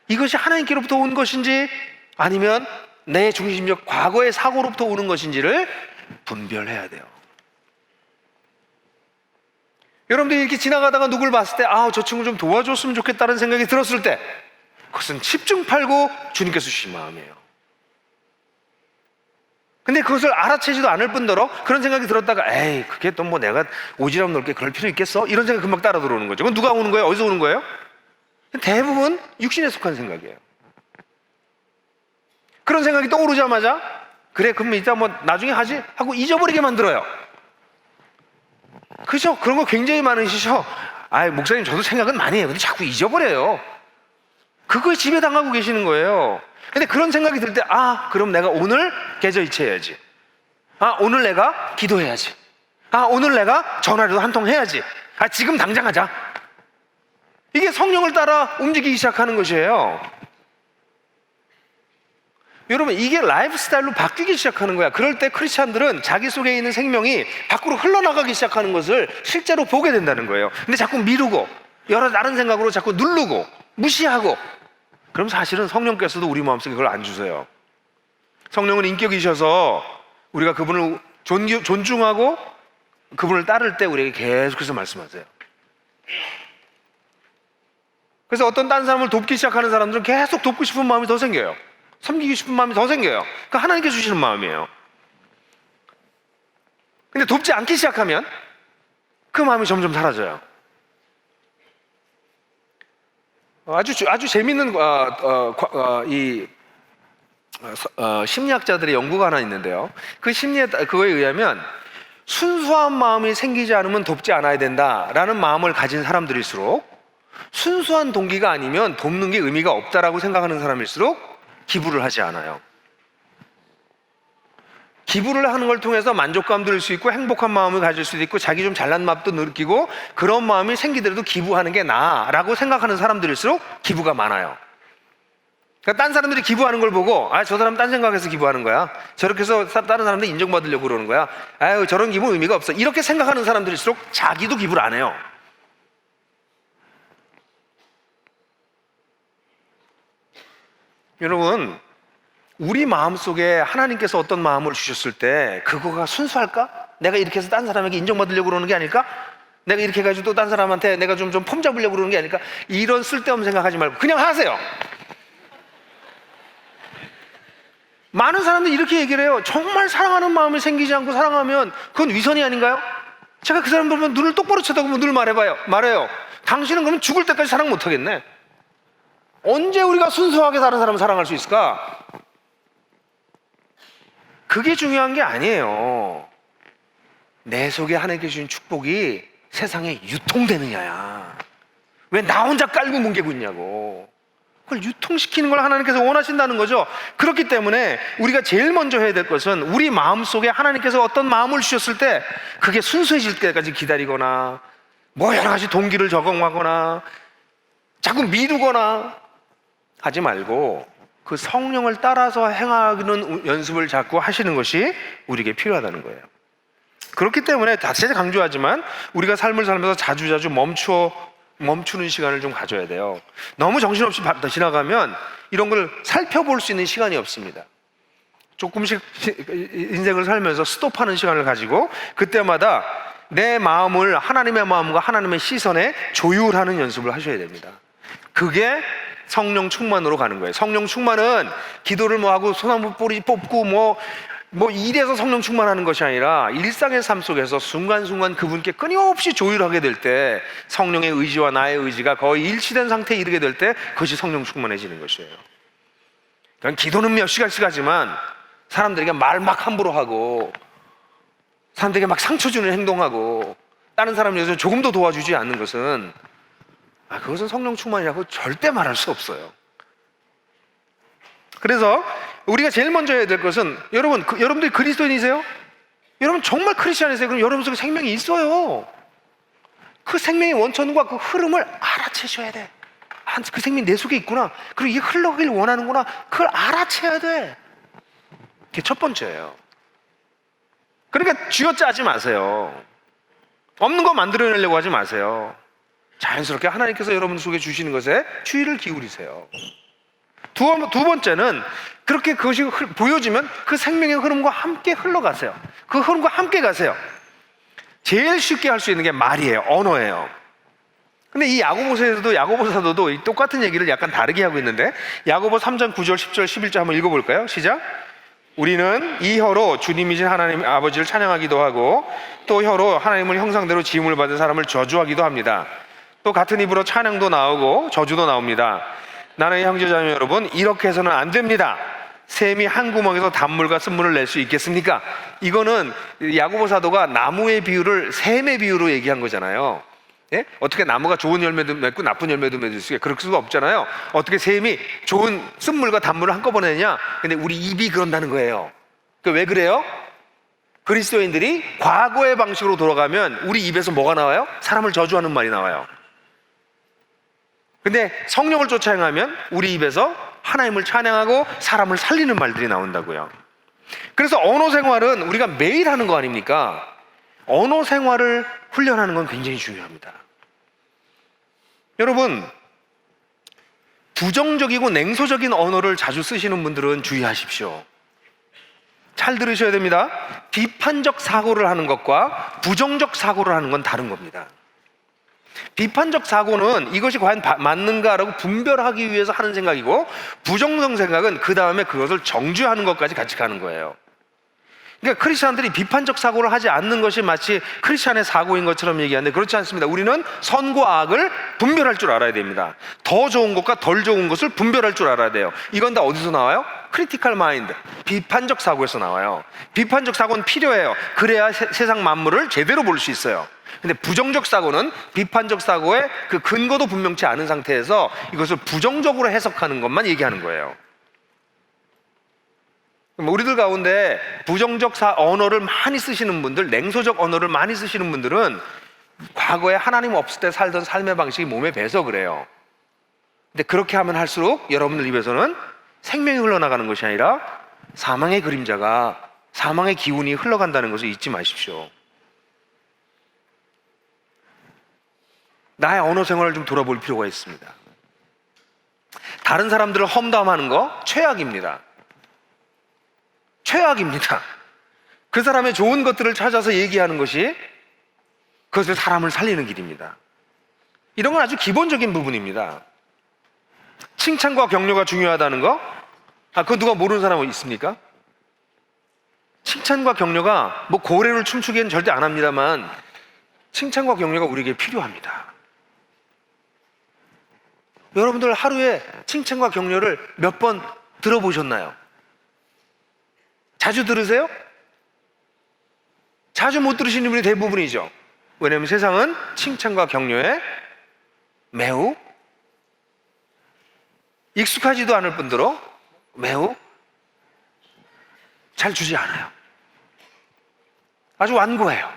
이것이 하나님께로부터 온 것인지 아니면 내 중심적 과거의 사고로부터 오는 것인지를 분별해야 돼요. 여러분들이 이렇게 지나가다가 누굴 봤을 때 저 친구 좀 도와줬으면 좋겠다는 생각이 들었을 때 그것은 10중 8구 주님께서 주신 마음이에요. 근데 그것을 알아채지도 않을 뿐더러 그런 생각이 들었다가 그게 또 뭐 내가 오지랖 넓게 그럴 필요 있겠어? 이런 생각이 금방 따라 들어오는 거죠. 그건 누가 오는 거예요? 어디서 오는 거예요? 대부분 육신에 속한 생각이에요. 그런 생각이 떠오르자마자 그래 그럼 이따 뭐 나중에 하지 하고 잊어버리게 만들어요. 그죠? 그런 거 굉장히 많으시죠? 목사님 저도 생각은 많이 해요. 근데 자꾸 잊어버려요. 그거에 지배당하고 계시는 거예요. 근데 그런 생각이 들 때 그럼 내가 오늘 계좌이체해야지. 오늘 내가 기도해야지. 오늘 내가 전화라도 한 통 해야지. 지금 당장 하자. 이게 성령을 따라 움직이기 시작하는 것이에요. 여러분, 이게 라이프 스타일로 바뀌기 시작하는 거야. 그럴 때 크리스찬들은 자기 속에 있는 생명이 밖으로 흘러나가기 시작하는 것을 실제로 보게 된다는 거예요. 근데 자꾸 미루고 여러 다른 생각으로 자꾸 누르고 무시하고, 그럼 사실은 성령께서도 우리 마음속에 그걸 안 주세요. 성령은 인격이셔서 우리가 그분을 존중하고 그분을 따를 때 우리에게 계속해서 말씀하세요. 그래서 어떤 딴 사람을 돕기 시작하는 사람들은 계속 돕고 싶은 마음이 더 생겨요. 섬기고 싶은 마음이 더 생겨요. 그러니까 하나님께 주시는 마음이에요. 근데 돕지 않기 시작하면 그 마음이 점점 사라져요. 아주 재밌는 이 심리학자들의 연구가 하나 있는데요. 그거에 의하면 순수한 마음이 생기지 않으면 돕지 않아야 된다라는 마음을 가진 사람들일수록, 순수한 동기가 아니면 돕는 게 의미가 없다라고 생각하는 사람일수록 기부를 하지 않아요. 기부를 하는 걸 통해서 만족감 들을 수 있고 행복한 마음을 가질 수도 있고 자기 좀 잘난 맛도 느끼고 그런 마음이 생기더라도 기부하는 게 나아라고 생각하는 사람들일수록 기부가 많아요. 그러니까 딴 사람들이 기부하는 걸 보고 저 사람 딴 생각해서 기부하는 거야, 저렇게 해서 다른 사람들 인정받으려고 그러는 거야, 저런 기부 의미가 없어, 이렇게 생각하는 사람들일수록 자기도 기부를 안 해요. 여러분, 우리 마음속에 하나님께서 어떤 마음을 주셨을 때 그거가 순수할까? 내가 이렇게 해서 딴 사람에게 인정받으려고 그러는 게 아닐까? 내가 이렇게 해가지고 또 딴 사람한테 내가 좀 폼 잡으려고 그러는 게 아닐까? 이런 쓸데없는 생각하지 말고 그냥 하세요. 많은 사람들이 이렇게 얘기를 해요. 정말 사랑하는 마음이 생기지 않고 사랑하면 그건 위선이 아닌가요? 제가 그 사람 보면 눈을 똑바로 쳐다보면 늘 말해요. 당신은 그러면 죽을 때까지 사랑 못하겠네. 언제 우리가 순수하게 다른 사람을 사랑할 수 있을까? 그게 중요한 게 아니에요. 내 속에 하나님께 주신 축복이 세상에 유통되느냐야. 왜 나 혼자 깔고 뭉개고 있냐고. 그걸 유통시키는 걸 하나님께서 원하신다는 거죠. 그렇기 때문에 우리가 제일 먼저 해야 될 것은 우리 마음속에 하나님께서 어떤 마음을 주셨을 때 그게 순수해질 때까지 기다리거나 여러 가지 동기를 적응하거나 자꾸 미루거나 하지 말고 그 성령을 따라서 행하는 연습을 자꾸 하시는 것이 우리에게 필요하다는 거예요. 그렇기 때문에 다시 강조하지만 우리가 삶을 살면서 자주자주 멈추는 시간을 좀 가져야 돼요. 너무 정신없이 지나가면 이런 걸 살펴볼 수 있는 시간이 없습니다. 조금씩 인생을 살면서 스톱하는 시간을 가지고 그때마다 내 마음을 하나님의 마음과 하나님의 시선에 조율하는 연습을 하셔야 됩니다. 그게 성령 충만으로 가는 거예요. 성령 충만은 기도를 하고 소나무 뿌리 뽑고 이래서 성령 충만하는 것이 아니라 일상의 삶 속에서 순간순간 그분께 끊임없이 조율하게 될 때 성령의 의지와 나의 의지가 거의 일치된 상태에 이르게 될 때 그것이 성령 충만해지는 것이에요. 그러니까 기도는 몇 시간씩 하지만 사람들에게 말 막 함부로 하고 사람들에게 막 상처 주는 행동하고 다른 사람을 위해서 조금 더 도와주지 않는 것은 그것은 성령 충만이라고 절대 말할 수 없어요. 그래서 우리가 제일 먼저 해야 될 것은 여러분들이 그리스도인이세요? 여러분 정말 크리스찬이세요? 그럼 여러분 속에 생명이 있어요. 그 생명의 원천과 그 흐름을 알아채셔야 돼. 그 생명이 내 속에 있구나. 그리고 이게 흘러가길 원하는구나. 그걸 알아채야 돼. 그게 첫 번째예요. 그러니까 쥐어짜지 마세요. 없는 거 만들어내려고 하지 마세요. 자연스럽게 하나님께서 여러분 속에 주시는 것에 주의를 기울이세요. 두 번째는 그렇게 그것이 보여지면 그 생명의 흐름과 함께 흘러가세요. 그 흐름과 함께 가세요. 제일 쉽게 할 수 있는 게 말이에요. 언어예요. 근데 이 야고보 사도도 똑같은 얘기를 약간 다르게 하고 있는데 야고보 3장 9절 10절 11절 한번 읽어볼까요? 시작. 우리는 이 혀로 주님이신 하나님 아버지를 찬양하기도 하고 또 혀로 하나님을 형상대로 지음을 받은 사람을 저주하기도 합니다. 또 같은 입으로 찬양도 나오고 저주도 나옵니다. 나는 형제자매 여러분, 이렇게 해서는 안 됩니다. 샘이 한 구멍에서 단물과 쓴물을 낼 수 있겠습니까? 이거는 야고보 사도가 나무의 비유를 샘의 비유로 얘기한 거잖아요. 예? 어떻게 나무가 좋은 열매도 맺고 나쁜 열매도 맺을 수 있게 그럴 수가 없잖아요. 어떻게 샘이 좋은 쓴물과 단물을 한꺼번에 내냐? 근데 우리 입이 그런다는 거예요. 왜 그래요? 그리스도인들이 과거의 방식으로 돌아가면 우리 입에서 뭐가 나와요? 사람을 저주하는 말이 나와요. 근데 성령을 쫓아 행하면 우리 입에서 하나님을 찬양하고 사람을 살리는 말들이 나온다고요. 그래서 언어 생활은 우리가 매일 하는 거 아닙니까? 언어 생활을 훈련하는 건 굉장히 중요합니다. 여러분, 부정적이고 냉소적인 언어를 자주 쓰시는 분들은 주의하십시오. 잘 들으셔야 됩니다. 비판적 사고를 하는 것과 부정적 사고를 하는 건 다른 겁니다. 비판적 사고는 이것이 과연 맞는가라고 분별하기 위해서 하는 생각이고, 부정적 생각은 그 다음에 그것을 정죄하는 것까지 같이 가는 거예요. 그러니까 크리스찬들이 비판적 사고를 하지 않는 것이 마치 크리스찬의 사고인 것처럼 얘기하는데 그렇지 않습니다. 우리는 선과 악을 분별할 줄 알아야 됩니다. 더 좋은 것과 덜 좋은 것을 분별할 줄 알아야 돼요. 이건 다 어디서 나와요? 크리티컬 마인드, 비판적 사고에서 나와요. 비판적 사고는 필요해요. 그래야 세상 만물을 제대로 볼 수 있어요. 근데 부정적 사고는 비판적 사고의 그 근거도 분명치 않은 상태에서 이것을 부정적으로 해석하는 것만 얘기하는 거예요. 우리들 가운데 부정적 언어를 많이 쓰시는 분들, 냉소적 언어를 많이 쓰시는 분들은 과거에 하나님 없을 때 살던 삶의 방식이 몸에 배서 그래요. 근데 그렇게 하면 할수록 여러분들 입에서는 생명이 흘러나가는 것이 아니라 사망의 그림자가, 사망의 기운이 흘러간다는 것을 잊지 마십시오. 나의 언어 생활을 좀 돌아볼 필요가 있습니다. 다른 사람들을 험담하는 거 최악입니다. 최악입니다. 그 사람의 좋은 것들을 찾아서 얘기하는 것이 그것을 사람을 살리는 길입니다. 이런 건 아주 기본적인 부분입니다. 칭찬과 격려가 중요하다는 거? 그거 누가 모르는 사람은 있습니까? 칭찬과 격려가 뭐 고래를 춤추기엔 절대 안 합니다만 칭찬과 격려가 우리에게 필요합니다. 여러분들 하루에 칭찬과 격려를 몇 번 들어보셨나요? 자주 들으세요? 자주 못 들으시는 분이 대부분이죠. 왜냐하면 세상은 칭찬과 격려에 매우 익숙하지도 않을 뿐더러 매우 잘 주지 않아요. 아주 완고해요.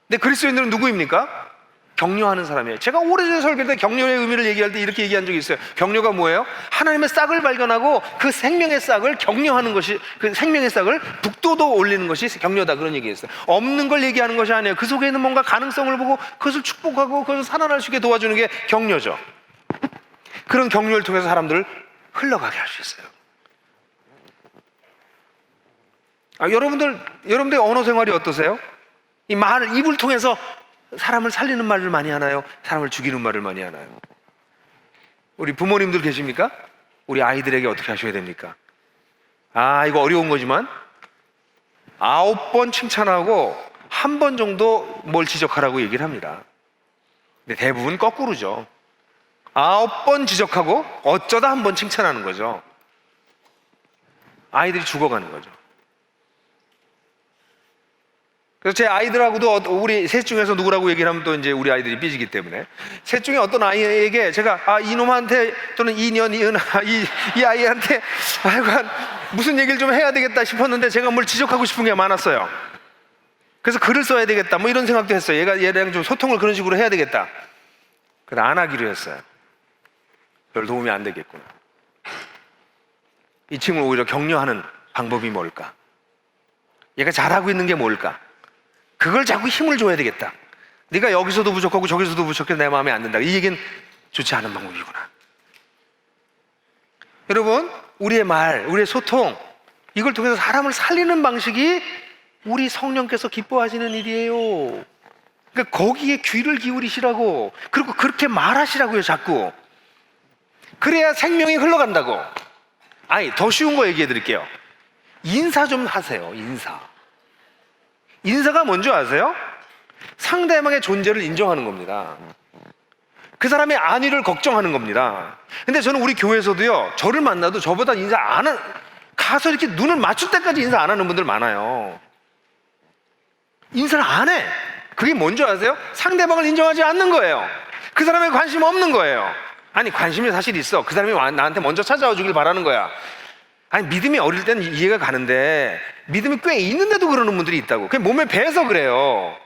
근데 그리스도인들은 누구입니까? 격려하는 사람이에요. 제가 오래전에 설교 때 격려의 의미를 얘기할 때 이렇게 얘기한 적이 있어요. 격려가 뭐예요? 하나님의 싹을 발견하고 그 생명의 싹을 격려하는 것이, 그 생명의 싹을 북돋워 올리는 것이 격려다, 그런 얘기했어요. 없는 걸 얘기하는 것이 아니에요. 그 속에 있는 뭔가 가능성을 보고 그것을 축복하고 그것을 살아날 수 있게 도와주는 게 격려죠. 그런 격려를 통해서 사람들을 흘러가게 할 수 있어요. 여러분들의 언어 생활이 어떠세요? 이 말을, 입을 통해서 사람을 살리는 말을 많이 하나요? 사람을 죽이는 말을 많이 하나요? 우리 부모님들 계십니까? 우리 아이들에게 어떻게 하셔야 됩니까? 이거 어려운 거지만 9번 칭찬하고 1번 정도 뭘 지적하라고 얘기를 합니다. 근데 대부분 거꾸로죠. 9번 지적하고 어쩌다 1번 칭찬하는 거죠. 아이들이 죽어가는 거죠. 그래서 제 아이들하고도, 우리 셋 중에서 누구라고 얘기를 하면 또 이제 우리 아이들이 삐지기 때문에, 셋 중에 어떤 아이에게 제가 이놈한테 또는 이년, 이은아, 이 아이한테 무슨 얘기를 좀 해야 되겠다 싶었는데 제가 뭘 지적하고 싶은 게 많았어요. 그래서 글을 써야 되겠다 뭐 이런 생각도 했어요. 얘랑 좀 소통을 그런 식으로 해야 되겠다. 그래서 안 하기로 했어요. 별 도움이 안 되겠구나. 이 친구를 오히려 격려하는 방법이 뭘까? 얘가 잘하고 있는 게 뭘까? 그걸 자꾸 힘을 줘야 되겠다. 네가 여기서도 부족하고 저기서도 부족해서 내 마음에 안 든다. 이 얘기는 좋지 않은 방법이구나. 여러분, 우리의 말, 우리의 소통, 이걸 통해서 사람을 살리는 방식이 우리 성령께서 기뻐하시는 일이에요. 그러니까 거기에 귀를 기울이시라고, 그리고 그렇게 말하시라고요, 자꾸. 그래야 생명이 흘러간다고. 더 쉬운 거 얘기해 드릴게요. 인사 좀 하세요. 인사가 뭔지 아세요? 상대방의 존재를 인정하는 겁니다. 그 사람의 안위를 걱정하는 겁니다. 근데 저는 우리 교회에서도요, 저를 만나도 저보다 인사 안 하는, 가서 이렇게 눈을 맞출 때까지 인사 안 하는 분들 많아요. 인사를 안 해. 그게 뭔지 아세요? 상대방을 인정하지 않는 거예요. 그 사람에 관심 없는 거예요. 관심이 사실 있어. 그 사람이 나한테 먼저 찾아와 주길 바라는 거야. 믿음이 어릴 때는 이해가 가는데 믿음이 꽤 있는데도 그러는 분들이 있다고. 그게 몸에 배서 그래요.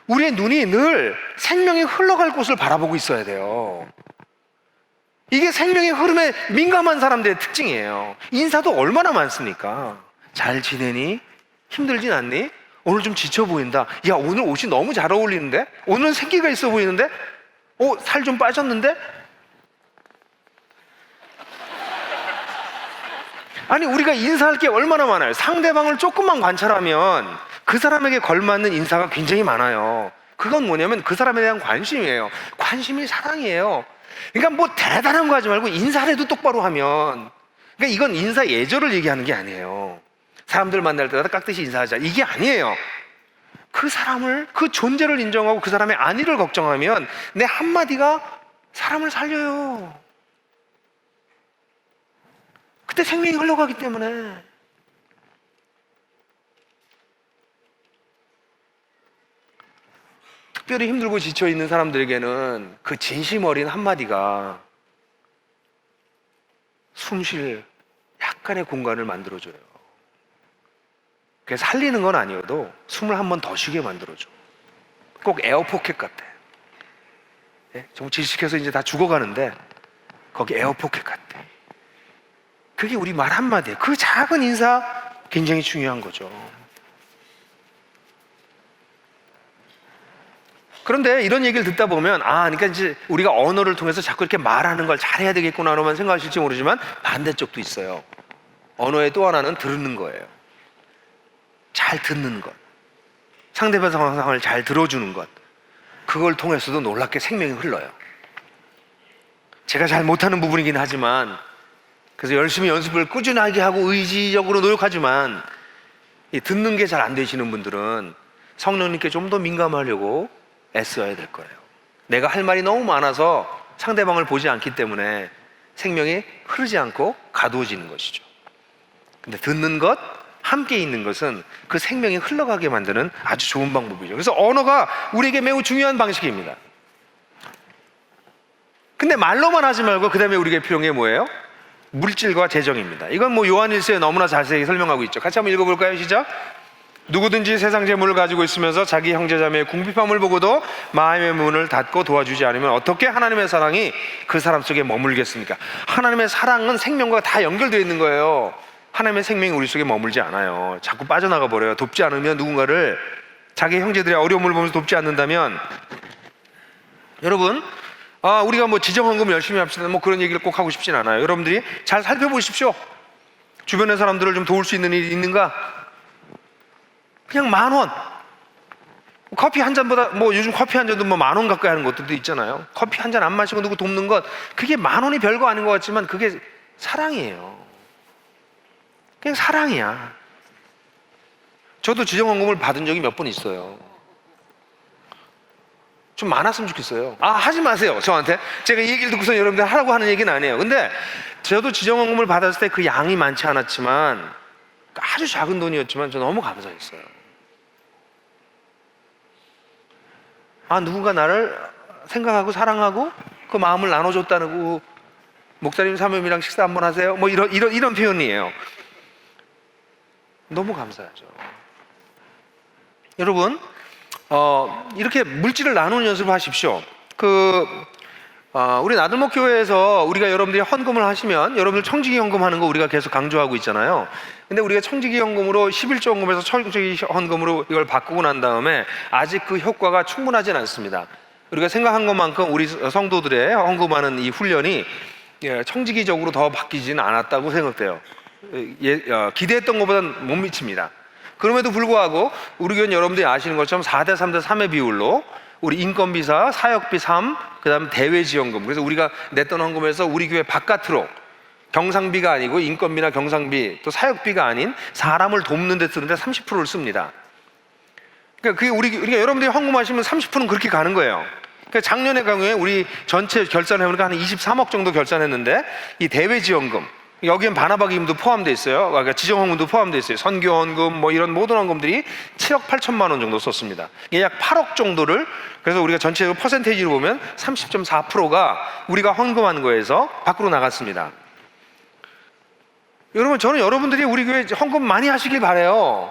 우리의 눈이 늘 생명이 흘러갈 곳을 바라보고 있어야 돼요. 이게 생명의 흐름에 민감한 사람들의 특징이에요. 인사도 얼마나 많습니까? 잘 지내니? 힘들진 않니? 오늘 좀 지쳐 보인다. 야, 오늘 옷이 너무 잘 어울리는데? 오늘 생기가 있어 보이는데? 살 좀 빠졌는데? 우리가 인사할 게 얼마나 많아요. 상대방을 조금만 관찰하면 그 사람에게 걸맞는 인사가 굉장히 많아요. 그건 뭐냐면 그 사람에 대한 관심이에요. 관심이 사랑이에요. 그러니까 뭐 대단한 거 하지 말고 인사를 해도 똑바로 하면, 그러니까 이건 인사 예절을 얘기하는 게 아니에요. 사람들 만날 때마다 깍듯이 인사하자, 이게 아니에요. 그 사람을, 그 존재를 인정하고 그 사람의 안위를 걱정하면 내 한마디가 사람을 살려요. 그때 생명이 흘러가기 때문에. 특별히 힘들고 지쳐 있는 사람들에게는 그 진심 어린 한마디가 숨 쉴 약간의 공간을 만들어줘요. 그래서 살리는 건 아니어도 숨을 한 번 더 쉬게 만들어줘. 꼭 에어포켓 같아. 예? 정말 질식해서 이제 다 죽어가는데 거기 에어포켓 같아. 그게 우리 말 한마디에 그 작은 인사 굉장히 중요한 거죠. 그런데 이런 얘기를 듣다 보면 그러니까 이제 우리가 언어를 통해서 자꾸 이렇게 말하는 걸 잘해야 되겠구나로만 생각하실지 모르지만 반대쪽도 있어요. 언어의 또 하나는 들은 거예요. 잘 듣는 것, 상대방 상황을 잘 들어주는 것, 그걸 통해서도 놀랍게 생명이 흘러요. 제가 잘 못하는 부분이긴 하지만 그래서 열심히 연습을 꾸준하게 하고 의지적으로 노력하지만 이 듣는 게 잘 안 되시는 분들은 성령님께 좀 더 민감하려고 애써야 될 거예요. 내가 할 말이 너무 많아서 상대방을 보지 않기 때문에 생명이 흐르지 않고 가두어지는 것이죠. 근데 듣는 것, 함께 있는 것은 그 생명이 흘러가게 만드는 아주 좋은 방법이죠. 그래서 언어가 우리에게 매우 중요한 방식입니다. 근데 말로만 하지 말고 그 다음에 우리에게 필요한 게 뭐예요? 물질과 재정입니다. 이건 뭐 요한일서에 너무나 자세히 설명하고 있죠. 같이 한번 읽어볼까요? 시작. 누구든지 세상 재물을 가지고 있으면서 자기 형제자매의 궁핍함을 보고도 마음의 문을 닫고 도와주지 않으면 어떻게 하나님의 사랑이 그 사람 속에 머물겠습니까? 하나님의 사랑은 생명과 다 연결되어 있는 거예요. 하나님의 생명이 우리 속에 머물지 않아요. 자꾸 빠져나가 버려요. 돕지 않으면 누군가를, 자기 형제들의 어려움을 보면서 돕지 않는다면, 여러분 우리가 뭐 지정헌금 열심히 합시다 뭐 그런 얘기를 꼭 하고 싶진 않아요. 여러분들이 잘 살펴보십시오. 주변의 사람들을 좀 도울 수 있는 일이 있는가? 그냥 10,000원, 커피 한 잔보다 뭐 요즘 커피 한 잔도 뭐 10,000원 가까이 하는 것들도 있잖아요. 커피 한 잔 안 마시고 누구 돕는 것, 그게 10,000원이 별거 아닌 것 같지만 그게 사랑이에요. 그냥 사랑이야. 저도 지정헌금을 받은 적이 몇 번 있어요. 좀 많았으면 좋겠어요. 하지 마세요. 저한테 제가 이 얘기를 듣고서 여러분들 하라고 하는 얘기는 아니에요. 근데 저도 지정헌금을 받았을 때 그 양이 많지 않았지만 아주 작은 돈이었지만 저 너무 감사했어요. 누군가 나를 생각하고 사랑하고 그 마음을 나눠줬다는 거. 목사님 사모님이랑 식사 한번 하세요 뭐 이런 표현이에요. 너무 감사하죠. 여러분 이렇게 물질을 나누는 연습을 하십시오. 우리 나들목 교회에서 우리가 여러분들이 헌금을 하시면 여러분들 청지기 헌금 하는 거 우리가 계속 강조하고 있잖아요. 근데 우리가 청지기 헌금으로 11조 헌금에서 청지기 헌금으로 이걸 바꾸고 난 다음에 아직 그 효과가 충분하진 않습니다. 우리가 생각한 것만큼 우리 성도들의 헌금하는 이 훈련이 청지기적으로 더 바뀌지는 않았다고 생각돼요. 기대했던 것보다는 못 미칩니다. 그럼에도 불구하고 우리 교회는 여러분들이 아시는 것처럼 4대 3대 3의 비율로 우리 인건비사, 사역비 3, 그 다음 대외지원금, 그래서 우리가 냈던 헌금에서 우리 교회 바깥으로 경상비가 아니고 인건비나 경상비 또 사역비가 아닌 사람을 돕는 데 쓰는데 30%를 씁니다. 그러니까 그게 우리가 여러분들이 헌금하시면 30%는 그렇게 가는 거예요. 그러니까 작년의 경우에 우리 전체 결산해보니까 한 23억 정도 결산했는데 이 대외지원금, 여기엔 바나바 기금도 포함되어 있어요. 그러니까 지정헌금도 포함되어 있어요. 선교헌금 뭐 이런 모든 헌금들이 7억 8천만 원 정도 썼습니다. 이게 약 8억 정도를, 그래서 우리가 전체적으로 퍼센테이지로 보면 30.4%가 우리가 헌금한 거에서 밖으로 나갔습니다. 여러분 저는 여러분들이 우리 교회 헌금 많이 하시길 바라요.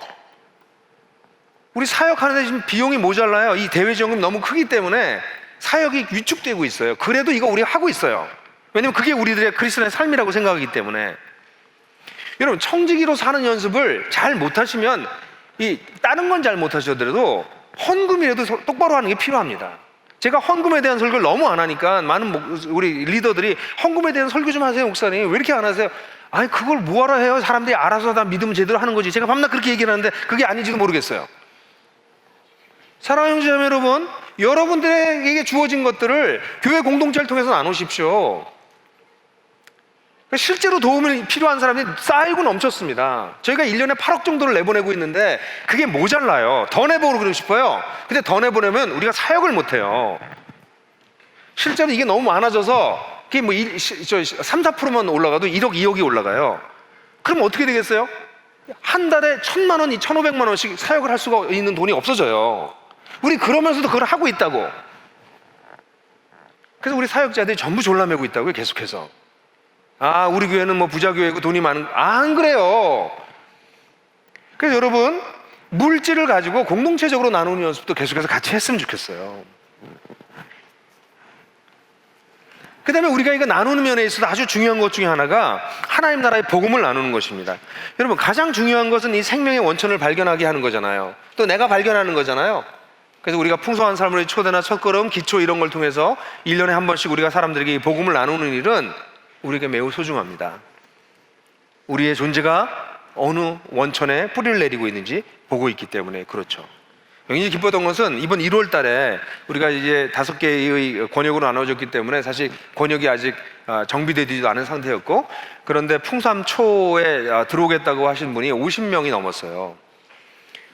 우리 사역하는데 지금 비용이 모자라요. 이 대외지원금이 너무 크기 때문에 사역이 위축되고 있어요. 그래도 이거 우리가 하고 있어요. 왜냐면 그게 우리들의 그리스도의 삶이라고 생각하기 때문에. 여러분 청지기로 사는 연습을 잘 못하시면 다른 건 잘 못하시더라도 헌금이라도 똑바로 하는 게 필요합니다. 제가 헌금에 대한 설교를 너무 안 하니까 많은 우리 리더들이 헌금에 대한 설교 좀 하세요 목사님, 왜 이렇게 안 하세요? 그걸 뭐하러 해요? 사람들이 알아서 다 믿으면 제대로 하는 거지. 제가 밤낮 그렇게 얘기를 하는데 그게 아닌지도 모르겠어요. 사랑하는 형제자매 여러분, 여러분들에게 주어진 것들을 교회 공동체를 통해서 나누십시오. 실제로 도움이 필요한 사람들이 쌓이고 넘쳤습니다. 저희가 1년에 8억 정도를 내보내고 있는데 그게 모자라요. 더 내보고 그러고 싶어요. 근데 더 내보내면 우리가 사역을 못해요. 실제로 이게 너무 많아져서 그게 뭐 3, 4%만 올라가도 1억, 2억이 올라가요. 그럼 어떻게 되겠어요? 한 달에 1,000만 원, 2,500만 원씩 사역을 할 수가 있는 돈이 없어져요. 우리 그러면서도 그걸 하고 있다고. 그래서 우리 사역자들이 전부 졸라매고 있다고요, 계속해서. 아, 우리 교회는 뭐 부자교회고 돈이 많은, 안 그래요. 그래서 여러분, 물질을 가지고 공동체적으로 나누는 연습도 계속해서 같이 했으면 좋겠어요. 그 다음에 우리가 이거 나누는 면에 있어서 아주 중요한 것 중에 하나가 하나님 나라의 복음을 나누는 것입니다. 여러분, 가장 중요한 것은 이 생명의 원천을 발견하게 하는 거잖아요. 또 내가 발견하는 거잖아요. 그래서 우리가 풍성한 삶의 초대나 첫걸음, 기초 이런 걸 통해서 1년에 한 번씩 우리가 사람들에게 이 복음을 나누는 일은 우리에게 매우 소중합니다. 우리의 존재가 어느 원천에 뿌리를 내리고 있는지 보고 있기 때문에 그렇죠. 굉장히 기뻤던 것은 이번 1월 달에 우리가 이제 5개의 권역으로 나눠졌기 때문에 사실 권역이 아직 정비되지도 않은 상태였고, 그런데 풍삼초에 들어오겠다고 하신 분이 50명이 넘었어요.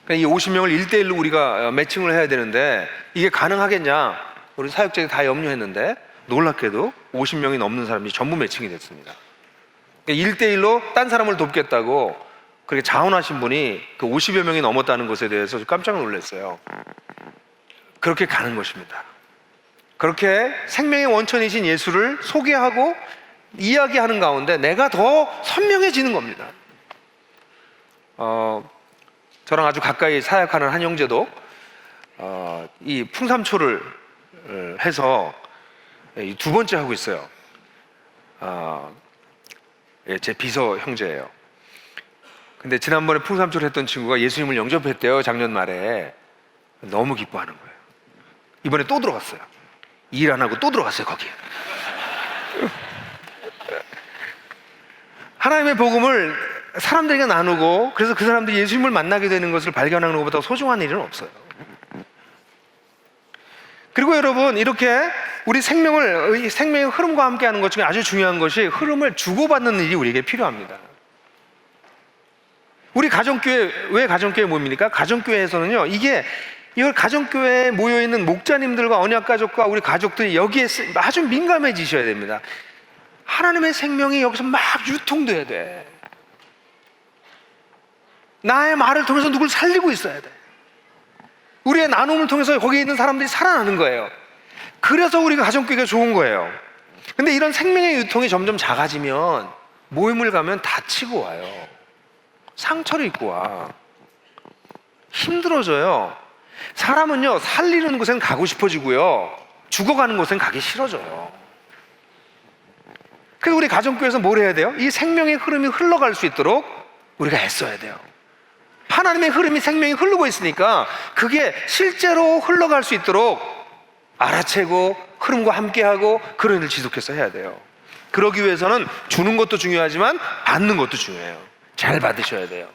그러니까 이 50명을 1대1로 우리가 매칭을 해야 되는데 이게 가능하겠냐, 우리 사역자들이 다 염려했는데 놀랍게도 50명이 넘는 사람이 전부 매칭이 됐습니다. 그러니까 1대1로 딴 사람을 돕겠다고 그렇게 자원하신 분이 그 50여 명이 넘었다는 것에 대해서 깜짝 놀랐어요. 그렇게 가는 것입니다. 그렇게 생명의 원천이신 예수를 소개하고 이야기하는 가운데 내가 더 선명해지는 겁니다. 저랑 아주 가까이 사역하는 한 형제도 이 풍삼초를 해서 두 번째 하고 있어요. 제 비서 형제예요. 근데 지난번에 풍삼초를 했던 친구가 예수님을 영접했대요, 작년 말에. 너무 기뻐하는 거예요. 이번에 또 들어갔어요. 일 안 하고 또 들어갔어요, 거기에. 하나님의 복음을 사람들에게 나누고, 그래서 그 사람들이 예수님을 만나게 되는 것을 발견하는 것보다 소중한 일은 없어요. 그리고 여러분, 이렇게 우리 생명의 흐름과 함께 하는 것 중에 아주 중요한 것이 흐름을 주고받는 일이 우리에게 필요합니다. 우리 가정교회, 왜 가정교회 모입니까? 가정교회에서는요, 이걸 가정교회에 모여있는 목자님들과 언약가족과 우리 가족들이 여기에 아주 민감해지셔야 됩니다. 하나님의 생명이 여기서 막 유통돼야 돼. 나의 말을 통해서 누굴 살리고 있어야 돼. 우리의 나눔을 통해서 거기에 있는 사람들이 살아나는 거예요. 그래서 우리가 가정교회가 좋은 거예요. 근데 이런 생명의 유통이 점점 작아지면 모임을 가면 다치고 와요. 상처를 입고 와. 힘들어져요. 사람은요, 살리는 곳엔 가고 싶어지고요, 죽어가는 곳엔 가기 싫어져요. 그래서 우리 가정교회에서 뭘 해야 돼요? 이 생명의 흐름이 흘러갈 수 있도록 우리가 애써야 돼요. 하나님의 흐름이, 생명이 흐르고 있으니까 그게 실제로 흘러갈 수 있도록 알아채고 흐름과 함께하고 그런 일을 지속해서 해야 돼요. 그러기 위해서는 주는 것도 중요하지만 받는 것도 중요해요. 잘 받으셔야 돼요.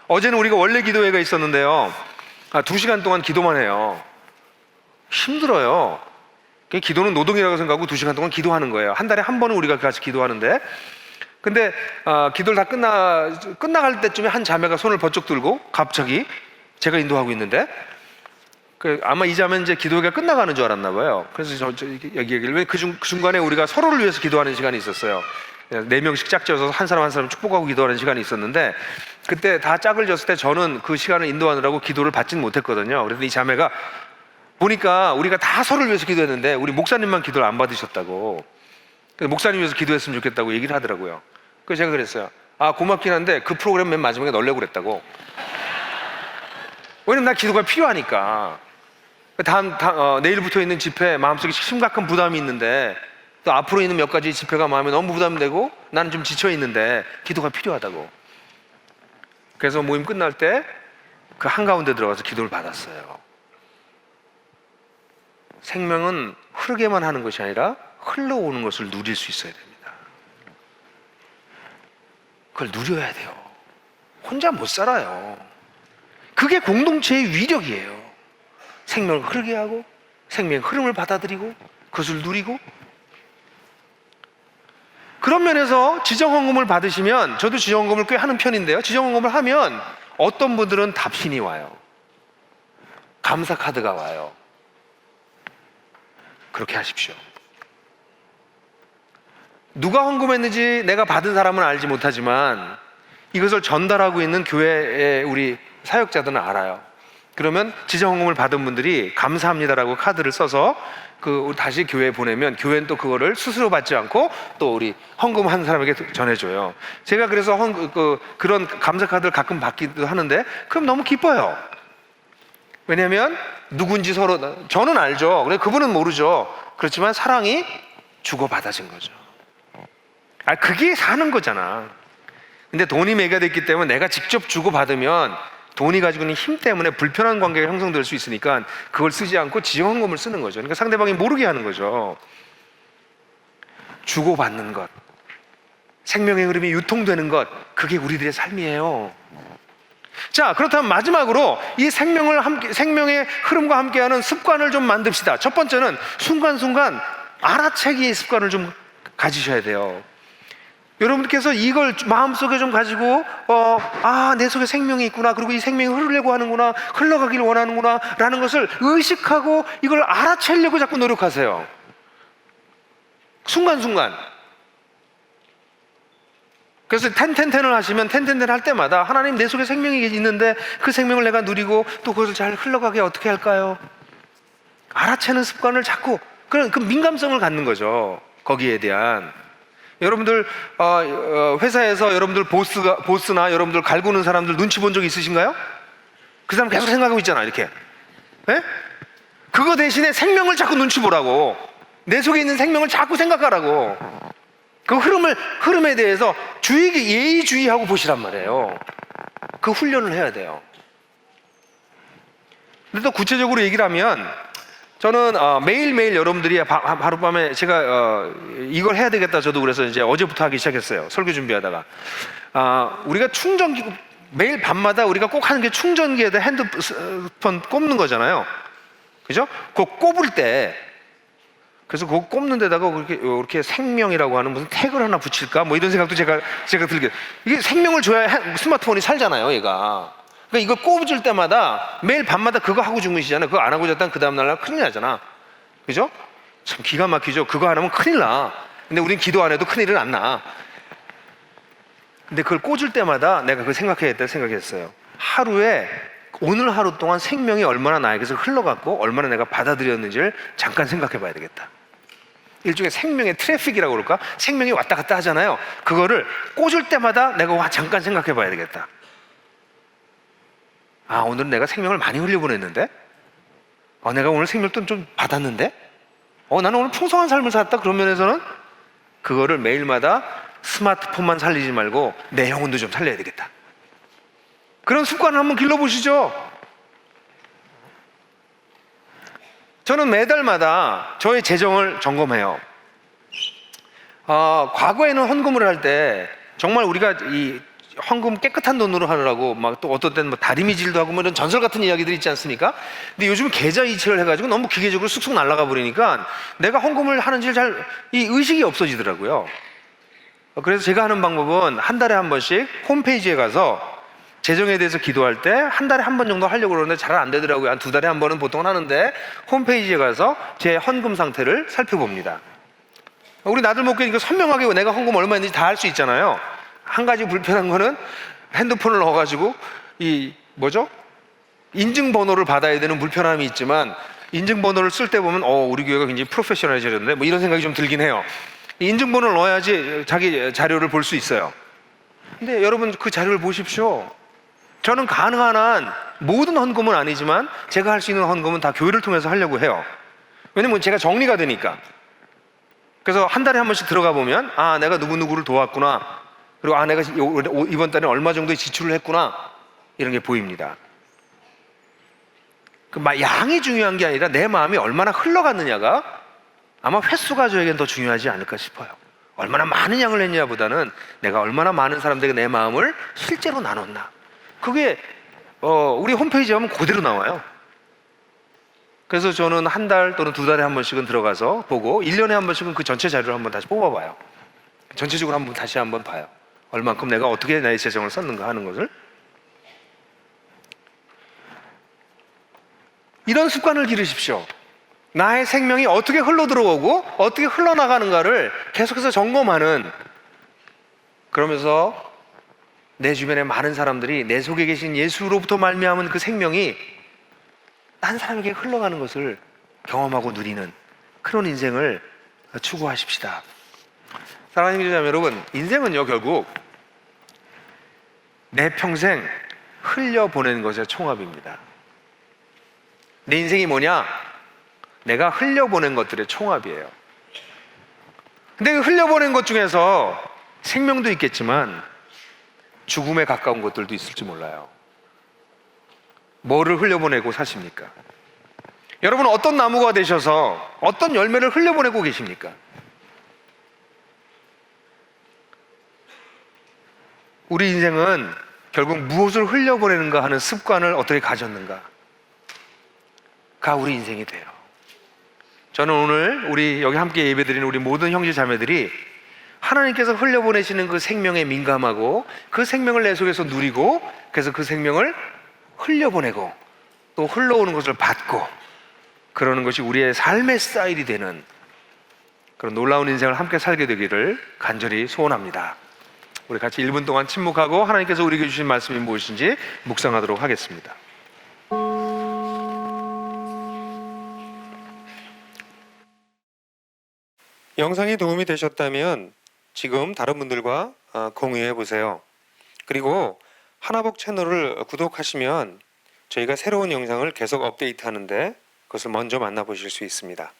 어제는 우리가 원래 기도회가 있었는데요, 2시간 동안 기도만 해요. 힘들어요. 기도는 노동이라고 생각하고 2시간 동안 기도하는 거예요. 한 달에 한 번은 우리가 같이 기도하는데, 근데 기도를 다 끝나갈 때쯤에 한 자매가 손을 번쩍 들고 갑자기, 제가 인도하고 있는데 아마 이 자매는 이제 기도회가 끝나가는 줄 알았나 봐요. 그래서 여기 그 중간에 우리가 서로를 위해서 기도하는 시간이 있었어요. 4명씩 짝지어서 한 사람 한 사람 축복하고 기도하는 시간이 있었는데, 그때 다 짝을 졌을 때 저는 그 시간을 인도하느라고 기도를 받지는 못했거든요. 그래서 이 자매가 보니까 우리가 다 서로를 위해서 기도했는데 우리 목사님만 기도를 안 받으셨다고, 그래서 목사님 위해서 기도했으면 좋겠다고 얘기를 하더라고요. 그래서 제가 그랬어요. 고맙긴 한데 그 프로그램 맨 마지막에 넣으려고 그랬다고. 왜냐면 나 기도가 필요하니까. 내일부터 있는 집회 마음속에 심각한 부담이 있는데, 또 앞으로 있는 몇 가지 집회가 마음에 너무 부담되고 나는 좀 지쳐 있는데 기도가 필요하다고. 그래서 모임 끝날 때 그 한가운데 들어가서 기도를 받았어요. 생명은 흐르게만 하는 것이 아니라 흘러오는 것을 누릴 수 있어야 됩니다. 그걸 누려야 돼요. 혼자 못 살아요. 그게 공동체의 위력이에요. 생명을 흐르게 하고 생명의 흐름을 받아들이고 그것을 누리고. 그런 면에서 지정헌금을 받으시면, 저도 지정헌금을 꽤 하는 편인데요, 지정헌금을 하면 어떤 분들은 답신이 와요. 감사 카드가 와요. 그렇게 하십시오. 누가 헌금했는지 내가 받은 사람은 알지 못하지만 이것을 전달하고 있는 교회의 우리 사역자들은 알아요. 그러면 지정 헌금을 받은 분들이 감사합니다라고 카드를 써서 다시 교회에 보내면 교회는 또 그거를 스스로 받지 않고 또 우리 헌금한 사람에게 전해줘요. 제가 그래서 그런 감사 카드를 가끔 받기도 하는데 그럼 너무 기뻐요. 왜냐하면 누군지 서로, 저는 알죠. 그래 그분은 모르죠. 그렇지만 사랑이 주고받아진 거죠. 그게 사는 거잖아. 근데 돈이 매겨됐기 때문에 내가 직접 주고받으면 돈이 가지고 있는 힘 때문에 불편한 관계가 형성될 수 있으니까 그걸 쓰지 않고 지정헌금을 쓰는 거죠. 그러니까 상대방이 모르게 하는 거죠. 주고받는 것, 생명의 흐름이 유통되는 것, 그게 우리들의 삶이에요. 자, 그렇다면 마지막으로 이 생명의 흐름과 함께하는 습관을 좀 만듭시다. 첫 번째는 순간순간 알아채기의 습관을 좀 가지셔야 돼요. 여러분께서 이걸 마음속에 좀 가지고 내 속에 생명이 있구나, 그리고 이 생명이 흐르려고 하는구나, 흘러가길 원하는구나 라는 것을 의식하고 이걸 알아채려고 자꾸 노력하세요. 순간순간. 그래서 텐텐텐을 하시면 텐텐텐 할 때마다 하나님, 내 속에 생명이 있는데 그 생명을 내가 누리고 또 그것을 잘 흘러가게 어떻게 할까요? 알아채는 습관을 자꾸, 그 민감성을 갖는 거죠. 거기에 대한. 여러분들 회사에서 여러분들 보스나 여러분들 갈구는 사람들 눈치 본 적 있으신가요? 그 사람 계속 생각하고 있잖아, 이렇게. 네? 그거 대신에 생명을 자꾸 눈치 보라고, 내 속에 있는 생명을 자꾸 생각하라고, 그 흐름에 대해서 예의주의하고 보시란 말이에요. 그 훈련을 해야 돼요. 근데 또 구체적으로 얘기를 하면, 저는 매일매일 여러분들이 하룻밤에 제가 이걸 해야 되겠다, 저도 그래서 이제 어제부터 하기 시작했어요. 설교 준비하다가. 우리가 충전기, 매일 밤마다 우리가 꼭 하는 게 충전기에다 핸드폰 꼽는 거잖아요. 그죠? 그거 꼽을 때, 그래서 그거 꼽는 데다가 이렇게 생명이라고 하는 무슨 태그를 하나 붙일까? 뭐 이런 생각도 제가 들게. 이게 생명을 줘야 스마트폰이 살잖아요, 얘가. 그러니까 이걸 꼽을 때마다 매일 밤마다 그거 하고 주무시잖아요. 그거 안 하고 잤다면 그 다음날 큰일 나잖아. 그죠? 참 기가 막히죠. 그거 안 하면 큰일 나. 근데 우린 기도 안 해도 큰일은 안 나. 근데 그걸 꽂을 때마다 내가 그걸 생각했어요. 하루에, 오늘 하루 동안 생명이 얼마나 나에게서 흘러갔고 얼마나 내가 받아들였는지를 잠깐 생각해 봐야 되겠다. 일종의 생명의 트래픽이라고 그럴까? 생명이 왔다 갔다 하잖아요. 그거를 꽂을 때마다 내가 잠깐 생각해 봐야 되겠다. 오늘은 내가 생명을 많이 흘려보냈는데? 내가 오늘 생명도 좀 받았는데? 나는 오늘 풍성한 삶을 살았다. 그런 면에서는 그거를 매일마다 스마트폰만 살리지 말고 내 영혼도 좀 살려야 되겠다. 그런 습관을 한번 길러보시죠. 저는 매달마다 저의 재정을 점검해요. 과거에는 헌금을 할 때 정말 우리가 이 헌금 깨끗한 돈으로 하느라고 막 또 어떤 때는 뭐 다리미질도 하고 뭐 이런 전설 같은 이야기들이 있지 않습니까? 근데 요즘은 계좌 이체를 해가지고 너무 기계적으로 쑥쑥 날아가 버리니까 내가 헌금을 하는지를 이 의식이 없어지더라고요. 그래서 제가 하는 방법은 한 달에 한 번씩 홈페이지에 가서 재정에 대해서 기도할 때 한 달에 한 번 정도 하려고 그러는데 잘 안 되더라고요. 한 2달에 한 번은 보통 하는데 홈페이지에 가서 제 헌금 상태를 살펴봅니다. 우리 나들 먹고 이거 선명하게 내가 헌금 얼마 했는지 다 할 수 있잖아요. 한 가지 불편한 거는 핸드폰을 넣어가지고 인증번호를 받아야 되는 불편함이 있지만, 인증번호를 쓸 때 보면 우리 교회가 굉장히 프로페셔널해졌는데 뭐 이런 생각이 좀 들긴 해요. 인증번호를 넣어야지 자기 자료를 볼 수 있어요. 근데 여러분 그 자료를 보십시오. 저는 가능한 한 모든 헌금은 아니지만 제가 할 수 있는 헌금은 다 교회를 통해서 하려고 해요. 왜냐면 제가 정리가 되니까. 그래서 한 달에 한 번씩 들어가 보면 내가 누구누구를 도왔구나, 그리고 내가 이번 달에 얼마 정도의 지출을 했구나, 이런 게 보입니다. 양이 중요한 게 아니라 내 마음이 얼마나 흘러갔느냐가 아마 횟수가 저에겐 더 중요하지 않을까 싶어요. 얼마나 많은 양을 했냐보다는 내가 얼마나 많은 사람들에게 내 마음을 실제로 나눴나. 그게 우리 홈페이지에 가면 그대로 나와요. 그래서 저는 한 달 또는 2달에 한 번씩은 들어가서 보고 1년에 한 번씩은 그 전체 자료를 한번 다시 뽑아봐요. 전체적으로 다시 한번 봐요. 얼만큼 내가 어떻게 나의 재정을 썼는가 하는 것을. 이런 습관을 기르십시오. 나의 생명이 어떻게 흘러들어오고 어떻게 흘러나가는가를 계속해서 점검하는, 그러면서 내 주변의 많은 사람들이 내 속에 계신 예수로부터 말미암은 그 생명이 딴 사람에게 흘러가는 것을 경험하고 누리는 그런 인생을 추구하십시다. 사랑하는 교제자매 여러분, 인생은요 결국 내 평생 흘려보내는 것의 총합입니다. 내 인생이 뭐냐? 내가 흘려보낸 것들의 총합이에요. 근데 그 흘려보낸 것 중에서 생명도 있겠지만 죽음에 가까운 것들도 있을지 몰라요. 뭐를 흘려보내고 사십니까? 여러분은 어떤 나무가 되셔서 어떤 열매를 흘려보내고 계십니까? 우리 인생은 결국 무엇을 흘려보내는가 하는 습관을 어떻게 가졌는가가 우리 인생이 돼요. 저는 오늘 우리 여기 함께 예배드리는 우리 모든 형제 자매들이 하나님께서 흘려보내시는 그 생명에 민감하고 그 생명을 내 속에서 누리고, 그래서 그 생명을 흘려보내고 또 흘러오는 것을 받고 그러는 것이 우리의 삶의 스타일이 되는 그런 놀라운 인생을 함께 살게 되기를 간절히 소원합니다. 우리 같이 1분 동안 침묵하고 하나님께서 우리에게 주신 말씀이 무엇인지 묵상하도록 하겠습니다. 영상이 도움이 되셨다면 지금 다른 분들과 공유해 보세요. 그리고 하나복 채널을 구독하시면 저희가 새로운 영상을 계속 업데이트하는데 그것을 먼저 만나보실 수 있습니다.